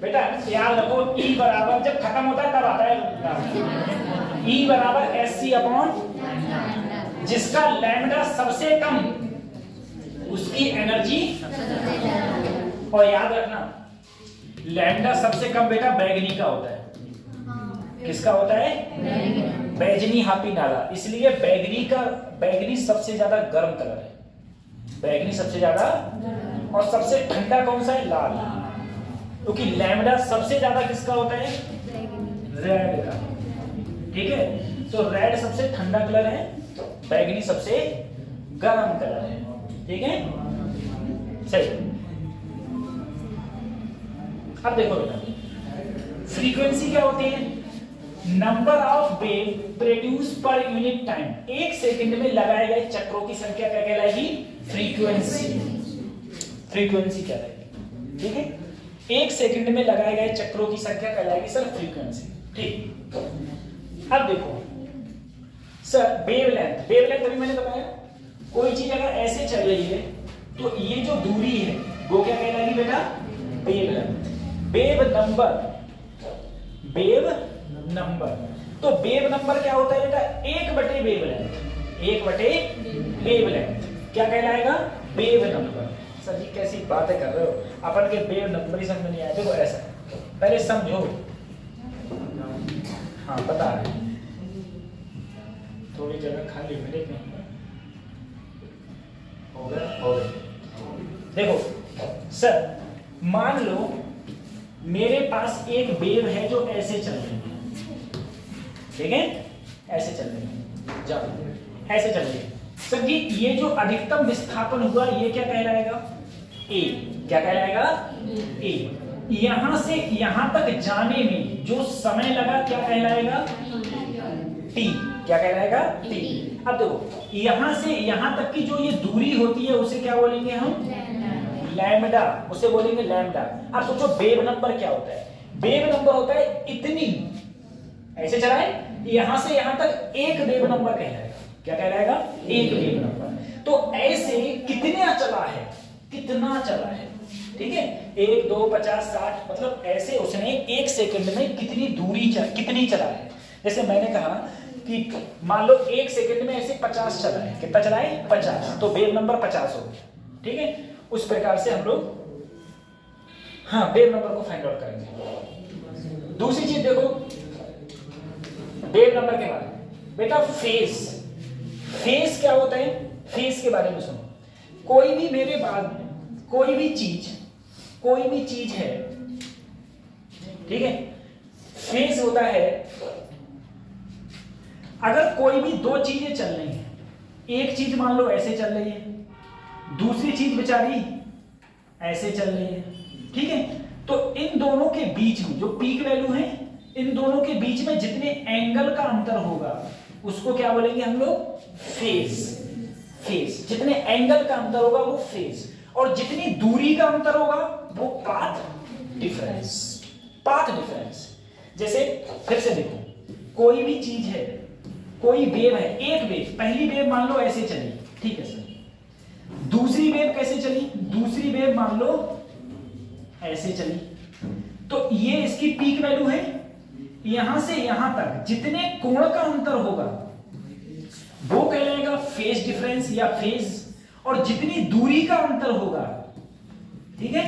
बेटा याद रखो, E बराबर जब खत्म होता है तब आता है। E बराबर SC अपॉन, जिसका लैम्डा सबसे कम उसकी एनर्जी, और याद रखना लैम्डा सबसे कम बेटा बैगनी का होता है। किसका होता है? बैगनी हापी नाला। इसलिए बैगनी सबसे ज्यादा गर्म कलर है, बैगनी सबसे ज्यादा, और सबसे ठंडा कौन सा है? लाल, क्योंकि लैम्डा सबसे ज्यादा किसका होता है? रेड का, ठीक है। तो रेड सबसे ठंडा कलर है, बैगनी सबसे गर्म कलर है, ठीक है, सही। अब देखो बेटा, फ्रीक्वेंसी क्या होती है? Number of wave produce per unit time. 1 second में लगाए गए चक्रों की संख्या क्या कहलाएगी? फ्रीक्वेंसी। फ्रीक्वेंसी कहलाएगी, ठीक है। 1 सेकंड में लगाए गए चक्रों की संख्या कहलाएगी सर फ्रीक्वेंसी, ठीक। अब देखो सर, वेवलेंथ। वेवलेंथ अभी मैंने बताया, कोई चीज अगर ऐसे चल रही है तो ये जो दूरी है वो क्या कहलाएगी बेटा? वेवलेंथ। वेव नंबर, तो वेव नंबर क्या होता है बेटा? 1/वेवलेंथ। 1/वेवलेंथ क्या कहलाएगा? Wave number. सर जी कैसी बातें कर रहे हो, अपन के वेव नंबर ही समझ नहीं आए। देखो ऐसा, पहले समझो, हाँ बता रहे, थोड़ी जगह खाली मिले हो गया। देखो सर, मान लो मेरे पास एक वेव है जो ऐसे चल रही है, ठीक है, ऐसे चल रही है, जाओ ऐसे चल रही है। सर जी ये जो अधिकतम विस्थापन हुआ ये क्या कहलाएगा? ए। क्या कहलाएगा? ए। यहां से यहां तक जाने में जो समय लगा क्या कहलाएगा? टी। क्या कहलाएगा? टी। अब देखो यहां से यहां तक की जो ये दूरी होती है उसे क्या बोलेंगे हम? लैम्डा। उसे बोलेंगे लैम्डा। अब सोचो वेव नंबर क्या होता है? वेव नंबर होता है इतनी, ऐसे चलाए यहां से यहां तक एक वेव नंबर कहलाएगा। क्या कहलाएगा? एक वेव नंबर। तो ऐसे कितना चला है, कितना चला है, ठीक है, 1 2 50 60, मतलब ऐसे उसने 1 सेकंड में कितनी दूरी कितनी चला है। जैसे मैंने कहा कि मान लो 1 सेकंड में ऐसे 50 चला है, कितना चला है? 50, तो वेव नंबर 50 हो गया, ठीक है। उस प्रकार से हम लोग हाँ वेव नंबर को फाइंड आउट करेंगे। दूसरी चीज देखो वेव नंबर के बारे में बेटा, फेज। फेज क्या होता है? फेज के बारे में सुनो। कोई भी मेरे बाद कोई भी चीज है, ठीक है, फेज होता है अगर कोई भी 2 चीजें चल रही हैं, एक चीज मान लो ऐसे चल रही है, दूसरी चीज बेचारी ऐसे चल रही है, ठीक है, तो इन दोनों के बीच में जो पीक वैल्यू है, इन दोनों के बीच में जितने एंगल का अंतर होगा उसको क्या बोलेंगे हम लोग? फेज। फेज, जितने एंगल का अंतर होगा वो फेज, और जितनी दूरी का अंतर होगा वो पाथ डिफरेंस। Path difference. जैसे फिर से देखो, कोई भी चीज है, कोई वेव है, एक वेव, पहली वेव मान लो ऐसे चली, ठीक है सर, दूसरी वेव कैसे चली? दूसरी वेव मान लो ऐसे चली, तो ये इसकी पीक वैल्यू है। यहां से यहां तक जितने कोण का अंतर होगा वो कहलाएगा फेज डिफरेंस या फेज, और जितनी दूरी का अंतर होगा, ठीक है,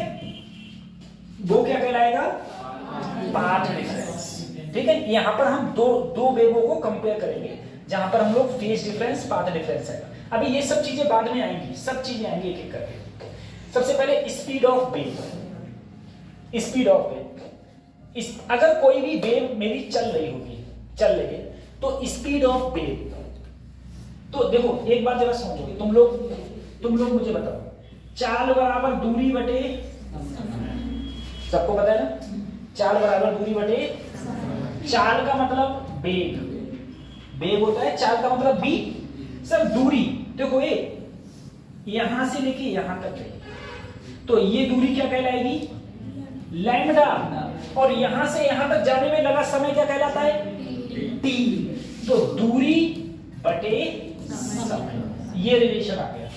वो क्या कहलाएगा? पाथ डिफरेंस, ठीक है। यहां पर हम दो वेवों को कंपेयर करेंगे, जहां पर हम लोग फेज डिफरेंस, पाथ डिफरेंस है। अभी ये सब चीजें बाद में आएंगी, सब चीजें आएंगी एक एक करके। सबसे पहले speed of wave, speed of wave. अगर कोई भी वेव मेरी चल रही है तो स्पीड ऑफ वेव, तो देखो एक बार जरा समझोगे तुम लोग मुझे बताओ, चाल बराबर दूरी बटे, सबको पता है ना, चाल बराबर दूरी बटे, चाल का मतलब वेग, वेग होता है, चाल का मतलब बी। सर दूरी देखो ये यहां से लेके यहां तक है, तो ये दूरी क्या कहलाएगी, लैम्डा, और यहां से यहां तक जाने में लगा समय क्या कहलाता है, टी। तो दूरी बटे समय, ये रिलेशन आ गया,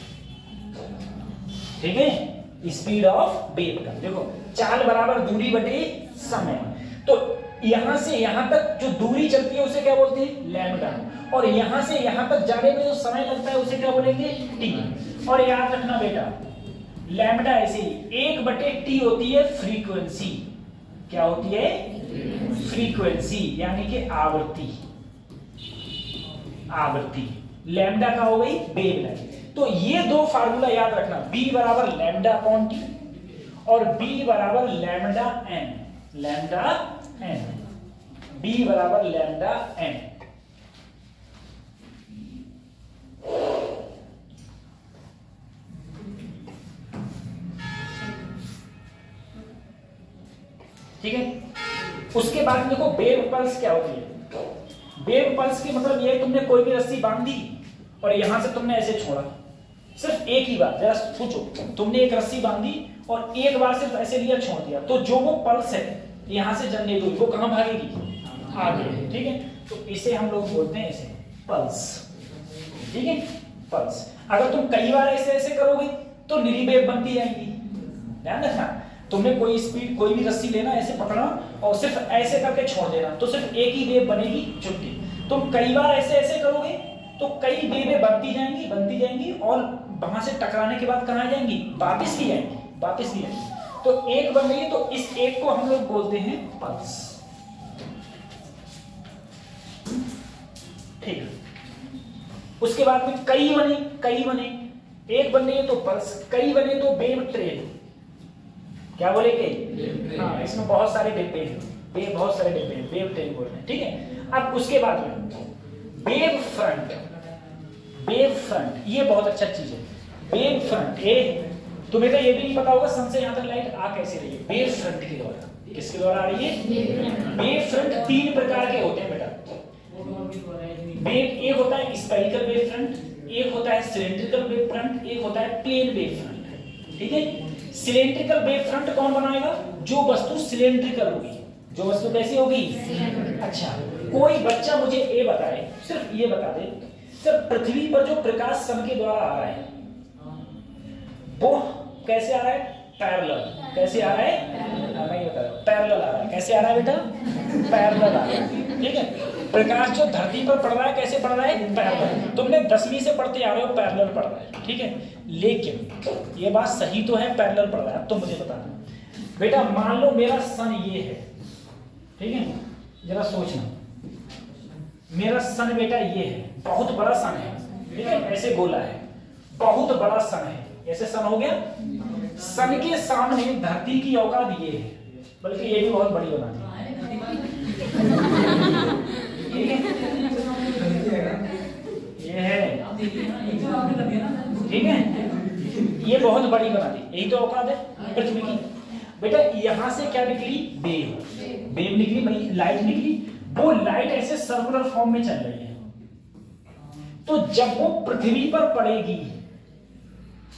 ठीक है, स्पीड ऑफ वेव का। देखो चाल बराबर दूरी बटे समय, तो यहां से यहां तक जो दूरी चलती है उसे क्या बोलते हैं, लैम्डा, और यहां से यहां तक जाने में जो समय लगता है उसे क्या बोलेंगे, टी। और याद रखना बेटा, लैम्डा ऐसे ही 1/t होती है फ्रीक्वेंसी, क्या होती है, फ्रीक्वेंसी यानी कि आवृत्ति, आवृत्ति। लैम्डा का हो गई वेवलेंथ। तो ये दो फार्मूला याद रखना, b बराबर लैम्डा अपॉन टी और b बराबर lambda n, lambda n, b बराबर लैम्डा n। ठीक है, उसके बाद देखो वेव पल्स क्या होती है। वेव पल्स की मतलब ये, तुमने कोई भी रस्सी बांध दी और यहां से तुमने ऐसे छोड़ा, सिर्फ एक ही बार, जरा सोचो, तुमने एक रस्सी बांधी और एक बार सिर्फ ऐसे लिया, छोड़ दिया, तो जो वो पल्स है यहां से जनरेट हुई वो कहां भागेगी, आगे। ठीक है, तो इसे हम लोग बोलते हैं इसे पल्स, ठीक है, पल्स। अगर तुम कई बार ऐसे ऐसे करोगे तो निरी वेव बनती जाएंगी। ध्यान रखना, तुमने कोई स्पीड, कोई भी रस्सी लेना, ऐसे पकड़ना और सिर्फ ऐसे करके छोड़ देना, तो सिर्फ एक ही वेव बनेगी, छुट्टी। तुम कई बार ऐसे ऐसे करोगे तो कई वेवें बनती जाएंगी और वहां से टकराने के बाद कहां आ जाएंगी, वापस भी आएंगी। तो एक बन रही है, तो इस एक को हम लोग बोलते हैं पल्स। ठीक, उसके बाद में कई बने, एक बन रही है तो पल्स, कई बने तो वेव ट्रेन, क्या बोलेंगे, हाँ, इसमें बहुत सारे डिब्बे हैं, बहुत सारे डिब्बे हैं, वेव ट्रेन बोलते हैं। ठीक है, अब उसके बाद में वेव फ्रंट, ये बहुत अच्छा चीज है। वेव फ्रंट, तुम्हें तो ये भी नहीं पता होगा सन से यहां तक लाइट आ कैसे रही है, वेव फ्रंट के द्वारा। किसके द्वारा आ रही है, वेव फ्रंट। 3 प्रकार के होते हैं बेटा वेव, एक होता है स्फेरिकल वेव फ्रंट, एक होता है सिलेंड्रिकल वेव फ्रंट, एक होता है प्लेन वेव फ्रंट। ठीक है, सिलेंड्रिकल वेव फ्रंट कौन बनाएगा, जो वस्तु सिलेंड्रिकल होगी, जो वस्तु कैसी होगी। अच्छा, कोई बच्चा मुझे ये बताए, सिर्फ ये बता दे, सिर्फ पृथ्वी पर जो प्रकाश सन के द्वारा आ रहा है वो कैसे आ रहा है, पैरेलल। कैसे आ रहा है, मैं ये बता रहा हूं, पैरेलल आ रहा है। कैसे आ रहा है बेटा, पैरेलल आ रहा है। ठीक है, प्रकाश जो धरती पर पड़ रहा है कैसे पड़ रहा है, पैरेलल। तुमने 10वीं से पढ़ते आ रहे हो पैरेलल पढ़ रहा है। ठीक है, लेकिन ये बात सही तो है, पैरेलल पढ़ रहा है। अब तुम मुझे बताना बेटा, मान लो मेरा सन ये है, ठीक है, जरा सोचना, मेरा सन बेटा ये है, बहुत बड़ा सन है, ठीक है, ऐसे गोला है, बहुत बड़ा सन है, ऐसे सन हो गया। सन के सामने धरती की औकात ये है, बल्कि ये भी बहुत बड़ी बना दी, ठीक है, ये है, ठीक है, ये बहुत बड़ी बना दी, यही तो औकात है पृथ्वी की। बेटा यहां से क्या निकली, वेव निकली, भाई लाइट निकली, वो लाइट ऐसे सर्कुलर फॉर्म में चल रही है। तो जब वो पृथ्वी पर पड़ेगी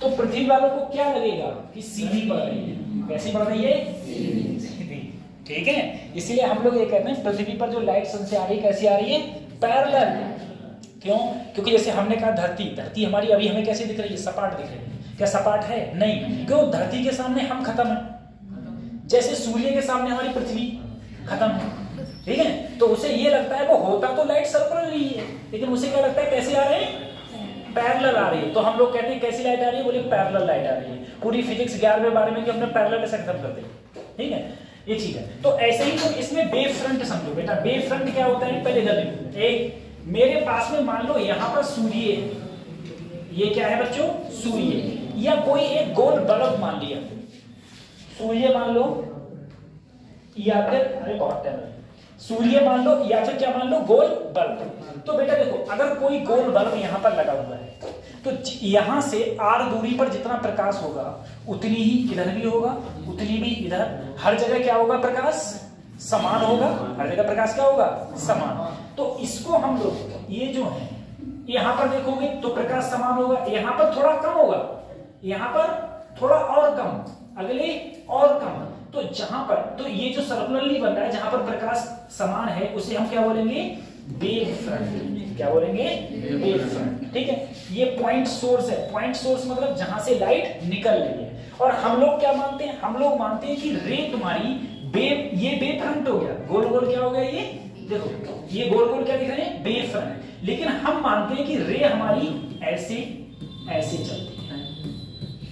तो पृथ्वी वालों को क्या लगेगा कि सीधी पड़ रही है। कैसी पड़ रही है, सीधी। ठीक है, इसीलिए हम लोग ये कहते हैं पृथ्वी पर जो लाइट सन से आ रही है कैसी आ रही है, पैरेलल। क्यों, क्योंकि जैसे हमने कहा धरती हमारी अभी हमें कैसे दिख रही है, सपाट दिख रही है। क्या सपाट है, नहीं, क्यों, धरती के सामने हम खत्म है, जैसे सूर्य के सामने हमारी पृथ्वी खत्म है। ठीक है, तो उसे ये लगता है, वो होता तो लाइट सर्कुलर ही है, लेकिन उसे क्या लगता है कैसे आ रहे हैं, पैरेलल आ रही है। तो हम लोग कहते हैं कैसी लाइट आ रही है, बोले पैरेलल लाइट आ रही है। पूरी फिजिक्स 11वें 12वें में कि हमने पैरेलल ऐसे खत्म कर दिया। ठीक है, ये चीज है। तो ऐसे ही तो इसमें वेव फ्रंट समझो बेटा। वेव फ्रंट क्या होता है, पहले इधर एक मेरे पास में मान लो यहाँ पर सूर्य, ये क्या है बच्चों, सूर्य, या कोई एक गोल बल्ब मान लिया, सूर्य मान लो, या फिर अरे बहुत टाइम सूर्य मान लो, या फिर क्या मान लो, गोल बल्ब। तो बेटा देखो, अगर कोई गोल बल्ब यहाँ पर लगा हुआ है तो यहां से r दूरी पर जितना प्रकाश होगा उतनी ही इधर भी होगा, उतनी भी इधर, हर जगह क्या होगा, प्रकाश समान होगा, हर जगह प्रकाश क्या होगा, समान। तो इसको हम लोग ये जो है यहां पर देखोगे तो प्रकाश समान होगा, यहां पर थोड़ा कम होगा, यहां पर थोड़ा और कम, अगले और कम। तो जहां पर, तो ये जो सर्कुलरली बन रहा है जहां पर प्रकाश समान है उसे हम क्या बोलेंगे, वेव फ्रंट। क्या बोलेंगे, वेव फ्रंट। ठीक है, ये पॉइंट सोर्स है। पॉइंट सोर्स मतलब जहां से लाइट निकल रही है। और हम लोग क्या मानते हैं, हम लोग मानते हैं कि रे तुम्हारी वेव, ये वेव फ्रंट हो गया, गोल गोल क्या हो गया, ये देखो ये गोल गोल क्या दिख रहे हैं, वेव फ्रंट। लेकिन हम मानते हैं कि रे हमारी ऐसे ऐसे चलती है,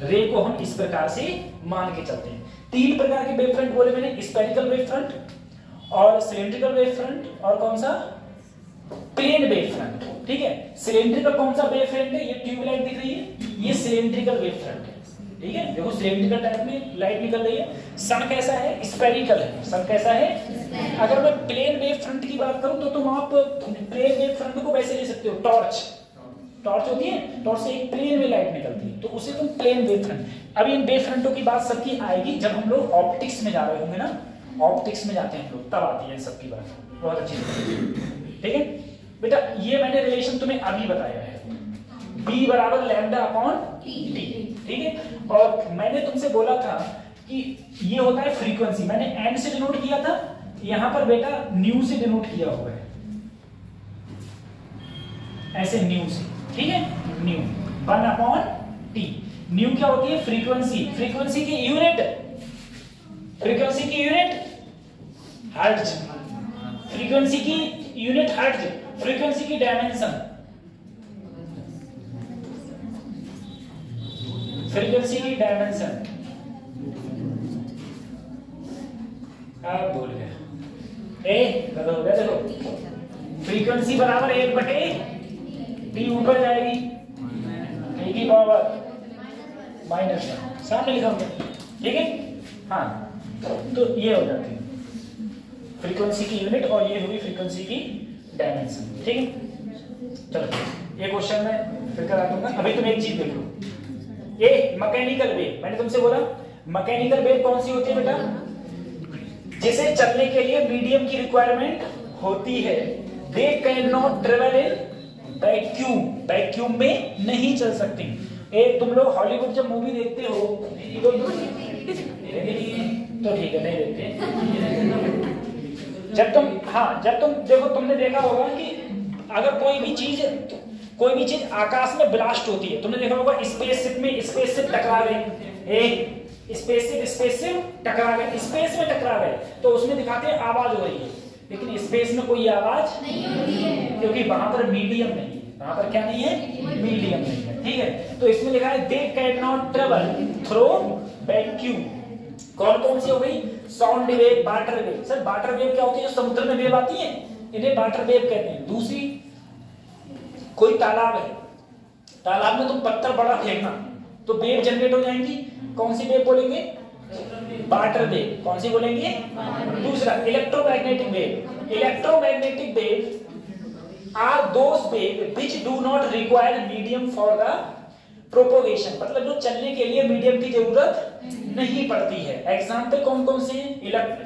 रे को हम इस प्रकार से मान के चलते हैं। तीन प्रकार के वेव फ्रंट बोले मैंने, स्फेरिकल वेव फ्रंट और सिलेंड्रिकल वेव फ्रंट और कौन सा, प्लेन वेव फ्रंट। ठीक है, सिलेंड्रिकल कौन सा वेव फ्रंट है, ये ट्यूबलाइट दिख रही है, ये सिलेंड्रिकल वेव फ्रंट है। ठीक है, देखो सिलेंड्रिकल टाइप में लाइट निकल रही है। सन कैसा है, स्फेरिकल है। सन कैसा है, अगर मैं प्लेन वेव फ्रंट की बात करूं तो तुम आप प्लेन वेव फ्रंट को वैसे ले सकते हो, टॉर्च, टॉर्च होती है, टॉर्च से एक प्लेन में लाइट निकलती है, तो उसे तुम प्लेन वेव फ्रंट। अभी इन वेव फ्रंटों की बात सबकी आएगी जब हम लोग ऑप्टिक्स में जा रहे होंगे ना, ऑप्टिक्स में जाते हैं हम लोग, तब आती है सबकी बात, बहुत अच्छी। ठीक है बेटा, ये मैंने रिलेशन तुम्हें अभी बताया है, B बराबर लैम्डा अपॉन T। ठीक है, और मैंने तुमसे बोला था कि ये होता है फ्रीक्वेंसी, मैंने n से डिनोट किया था, यहां पर बेटा न्यू से डिनोट किया हुआ है, ऐसे न्यू से। ठीक है, न्यू 1 अपॉन T। न्यू क्या होती है, फ्रीक्वेंसी, फ्रीक्वेंसी की यूनिट, फ्रीक्वेंसी की यूनिट हर्ट्ज, फ्रीक्वेंसी की यूनिट हर्ट्ज, फ्रीक्वेंसी की डायमेंशन, फ्रीक्वेंसी की डायमेंशन। आप बोल गए ए, हो गया, देखो फ्रीक्वेंसी बराबर 1/T, ऊपर जाएगी, T की पावर -1, सामने लिखा होगा। ठीक है, हाँ, तो ये हो जाती है फ्रीक्वेंसी की यूनिट और ये होगी फ्रीक्वेंसी की डायमेंशन। ठीक है, चलो ये क्वेश्चन मैं फिर करा दूंगा। अभी तुम एक चीज देख लो, ये मैकेनिकल वेव, मैंने तुमसे बोला मैकेनिकल वेव कौन सी होती है बेटा, जिसे चलने के लिए मीडियम की रिक्वायरमेंट होती है। They can not travel in vacuum, vacuum में नहीं चल सकती। तुम लोग हॉलीवुड जब मूवी देखते हो तो ठीक है, नहीं देखते, जब तुम, हाँ जब तुम देखो, तुमने देखा होगा कि अगर कोई भी चीज आकाश में ब्लास्ट होती है, तुमने देखा होगा स्पेसशिप में स्पेसशिप टकरा गए, स्पेसशिप टकरा गए, स्पेस में टकरा गए, तो उसमें दिखाते हैं आवाज हो रही है, लेकिन स्पेस में कोई आवाज नहीं होती है, क्योंकि वहां पर मीडियम नहीं है, वहां पर क्या नहीं है, मीडियम नहीं है। ठीक है, तो इसमें लिखा है they can not travel through vacuum. कौन कौन सी हो गई, sound wave, water wave. Sir water wave क्या होती है, जो समुद्र में वेव आती है, इन्हें वाटर वेव कहते हैं। दूसरी, कोई तालाब है, तालाब में तुम पत्थर बड़ा फेंकना तो वेव जनरेट हो जाएंगी, कौन सी वेव बोलेंगे, वाटर वेव। कौन सी बोलेंगे, दूसरा electromagnetic wave. Electromagnetic wave are those wave which do not require medium for the propagation, मतलब जो चलने के लिए मीडियम की जरूरत नहीं पड़ती है। एग्जाम्पल कौन कौन से हैं,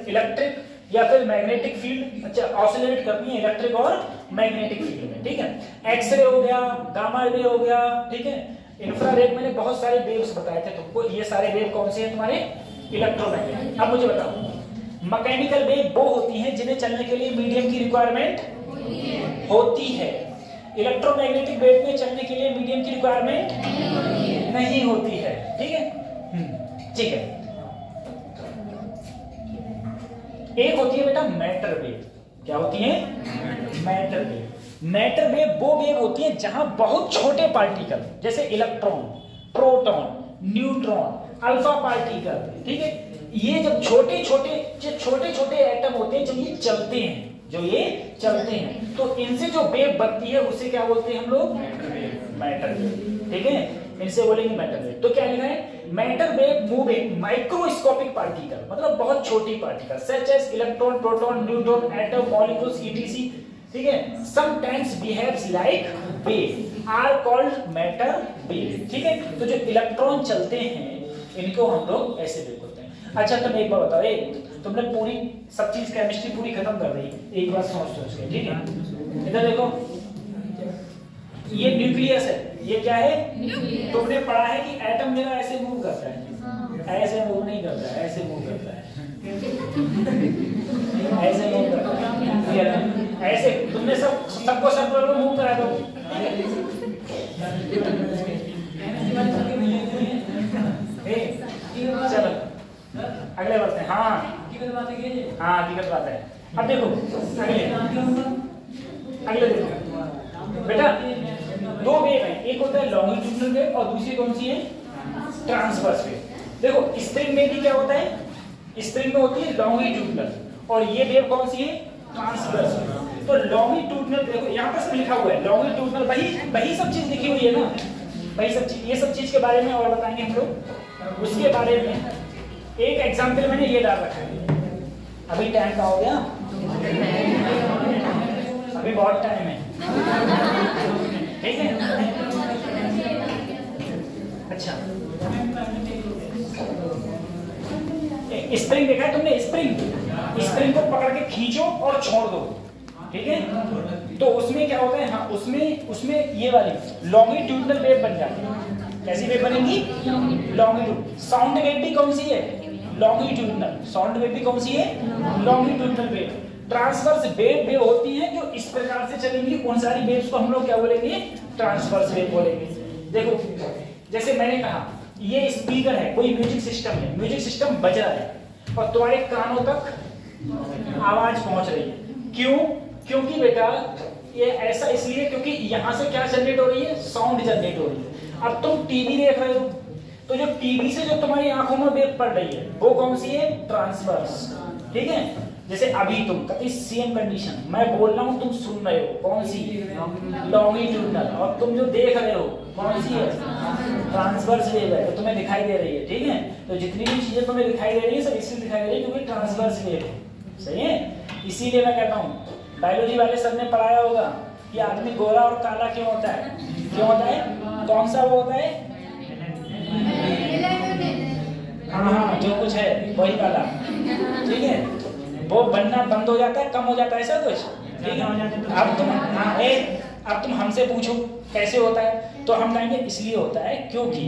इलेक्ट्रिक या फिर मैग्नेटिक फील्ड, अच्छा ऑसिलेट करती है इलेक्ट्रिक और मैग्नेटिक फील्ड में। ठीक है, एक्सरे हो गया, गामा रे हो गया, ठीक है, इंफ्रारेड, मैंने बहुत सारे वेव्स बताए थे तुमको, ये सारे वेव कौन से हैं तुम्हारे, इलेक्ट्रोमैग्नेटिक। अब मुझे बताओ, मैकेनिकल वेव वो होती हैं जिन्हें चलने के लिए मीडियम की रिक्वायरमेंट होती है। इलेक्ट्रोमैग्नेटिक वेव में चलने के लिए मीडियम की रिक्वायरमेंट नहीं होती है। ठीक है, ठीक है। एक होती है बेटा मैटर वेव। क्या होती है, मैटर वेव। मैटर वेव वो वेव होती है जहां बहुत छोटे पार्टिकल, जैसे electron, proton, neutron, alpha particle, ठीक है, ये जब छोटे छोटे एटम होते हैं, जब ये चलते हैं, तो इनसे जो वेव बनती है उसे क्या बोलते हैं हम लोग, मैटर वेव। ठीक है, इनसे बोलेंगे मैटर वेव। तो क्या लिखा है, matter wave moving microscopic particle, मतलब बहुत छोटी particle such as electron, proton, neutron, atom, molecules ETC, ठीक है, sometimes behaves like wave are called matter wave, ठीक है। तो जो इलेक्ट्रॉन चलते हैं इनको हम लोग ऐसे वेव बोलते हैं। अच्छा तुम एक बार बताओ, तुमने पूरी सब चीज केमिस्ट्री पूरी खत्म कर दी, एक बार सोच के, ठीक है। इधर देखो, ये न्यूक्लियस है, ये क्या है, तुमने पढ़ा है कि एटम मेरा ऐसे मूव करता है, ऐसे मूव नहीं करता है, ऐसे मूव करता है, ऐसे मूव करता है, ऐसे। तुमने सबको सर्कुलर में मूव करा दो, चलो अगले बढ़ते हैं। हाँ हाँ हकीकत बात है। अब देखो अगले देखो बेटा, दो वेव है, एक होता है लॉन्गिट्यूडनल वेव और दूसरी कौन सी है, ट्रांसवर्स वेव। देखो स्प्रिंग में भी क्या होता है, स्प्रिंग में होती है लॉन्गिट्यूडनल और ये वेव कौन सी है, ट्रांसवर्स वेव। तो लॉन्गिट्यूडनल देखो यहाँ पर सब लिखा हुआ है, लॉन्गिट्यूडनल वही सब चीज लिखी हुई है ना, वही सब चीज, ये सब चीज के बारे में और बताएंगे हम लोग। उसके बारे में एक एग्जाम्पल मैंने ये डाल रखा है। अभी टाइम का हो गया, अभी बहुत टाइम है, ठीक है। अच्छा स्प्रिंग देखा है तुमने, स्प्रिंग को पकड़ के खींचो और छोड़ दो, ठीक है। तो उसमें क्या होता है, हाँ उसमें ये वाली लॉन्गिट्यूडनल वेव बन जाती है। कैसी वेव बनेगी, लॉन्गिट्यूड। साउंड वेव भी कौन सी है, लॉन्गिट्यूडनल। साउंड वेव भी कौन सी है, लॉन्गिट्यूडनल वेव। ट्रांसवर्स वेव होती है जो इस प्रकार से चलेंगी, उन सारी वेव्स को हम लोग क्या बोलेंगे, ट्रांसवर्स वेव बोलेंगे। देखो जैसे मैंने कहा ये स्पीकर है, कोई म्यूजिक सिस्टम है, म्यूजिक सिस्टम बज रहा है और तुम्हारे कानों तक आवाज पहुंच रही है। क्यों, क्योंकि बेटा ये ऐसा इसलिए क्योंकि यहाँ से क्या जनरेट हो रही है, साउंड जनरेट हो रही है। अब तुम टीवी देख रहे हो तो जो टीवी से जो तुम्हारी आंखों में वेव पड़ रही है वो कौन सी है, ट्रांसवर्स, ठीक है। जैसे अभी तुम कभी सेम कंडीशन, मैं बोल रहा हूँ तुम सुन रहे हो, कौन सी, लॉन्गिट्यूडनल, और तुम जो देख रहे हो कौन सी है, ट्रांसवर्स वेव है, तो तुम्हें दिखाई दे रही है, ठीक है। तो जितनी भी चीजें तुम्हें दिखाई दे रही है सब इसलिए दिखाई दे रही है क्योंकि ट्रांसवर्स वेव है, सही है। इसीलिए मैं कहता हूँ बायोलॉजी वाले सर ने पढ़ाया होगा कि आदमी गोरा और काला क्यों होता है, क्यों होता है, कौन सा वो होता है, हाँ जो कुछ है वही काला, ठीक है। वो बनना बंद हो जाता है, कम हो जाता है, ऐसा कुछ, ठीक है। अब तुम हमसे पूछो कैसे होता है, तो हम कहेंगे इसलिए होता है क्योंकि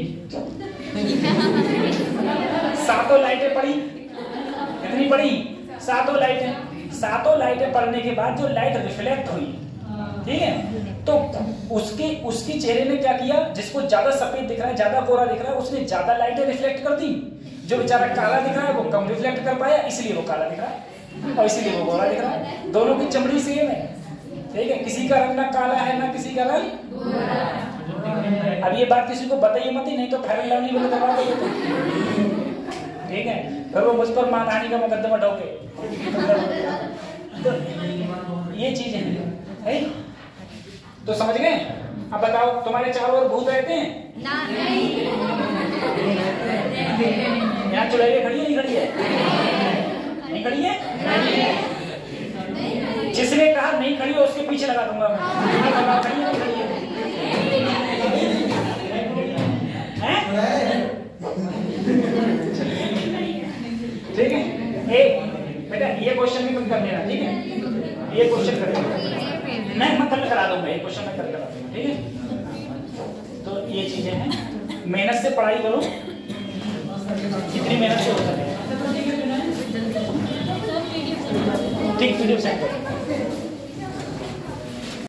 सातों लाइटें पड़ी, कितनी पड़ी, सातों लाइटें पड़ने के बाद जो लाइट रिफ्लेक्ट हुई, ठीक है, तो उसके चेहरे ने क्या किया, जिसको ज्यादा सफेद दिख रहा है, ज्यादा कोरा दिख रहा है, उसने ज्यादा लाइटें रिफ्लेक्ट कर दी। जो बेचारा काला दिख रहा है वो कम रिफ्लेक्ट कर पाया, इसलिए वो काला दिख रहा है और इसीलिए वो गोरा दिख रहा है। दोनों की चमड़ी सेम है, ठीक है, किसी का रंग ना काला है ना किसी का रंग गोरा। अब ये बात किसी को बताइए मत, नहीं तो फेयर एंड लवली वाले दबा दोगे, ठीक है, फिर वो मुझ पर मानहानि का मुकदमा ठोके। तो ये चीज है, तो समझ गए। अब बताओ तुम्हारे चारों ओर भूत रहते हैं, यहाँ चुड़ैलें खड़ी है, नहीं खड़ी है, नहीं खड़ी है, जिसने कहा नहीं खड़ी है उसके पीछे लगा दूंगा मैं, खड़ी है, नहीं खड़ी है, ठीक है। बेटा ये क्वेश्चन भी तुम कर लेना, ठीक है, ये क्वेश्चन कर लेना, मैं कल करा दूंगा, ये क्वेश्चन मैं कल करा दूंगा, ठीक है। तो ये चीजें हैं, मेहनत से पढ़ाई करो, कितनी मेहनत से हो सके, ठीक, पीडीएफ सेंड करो।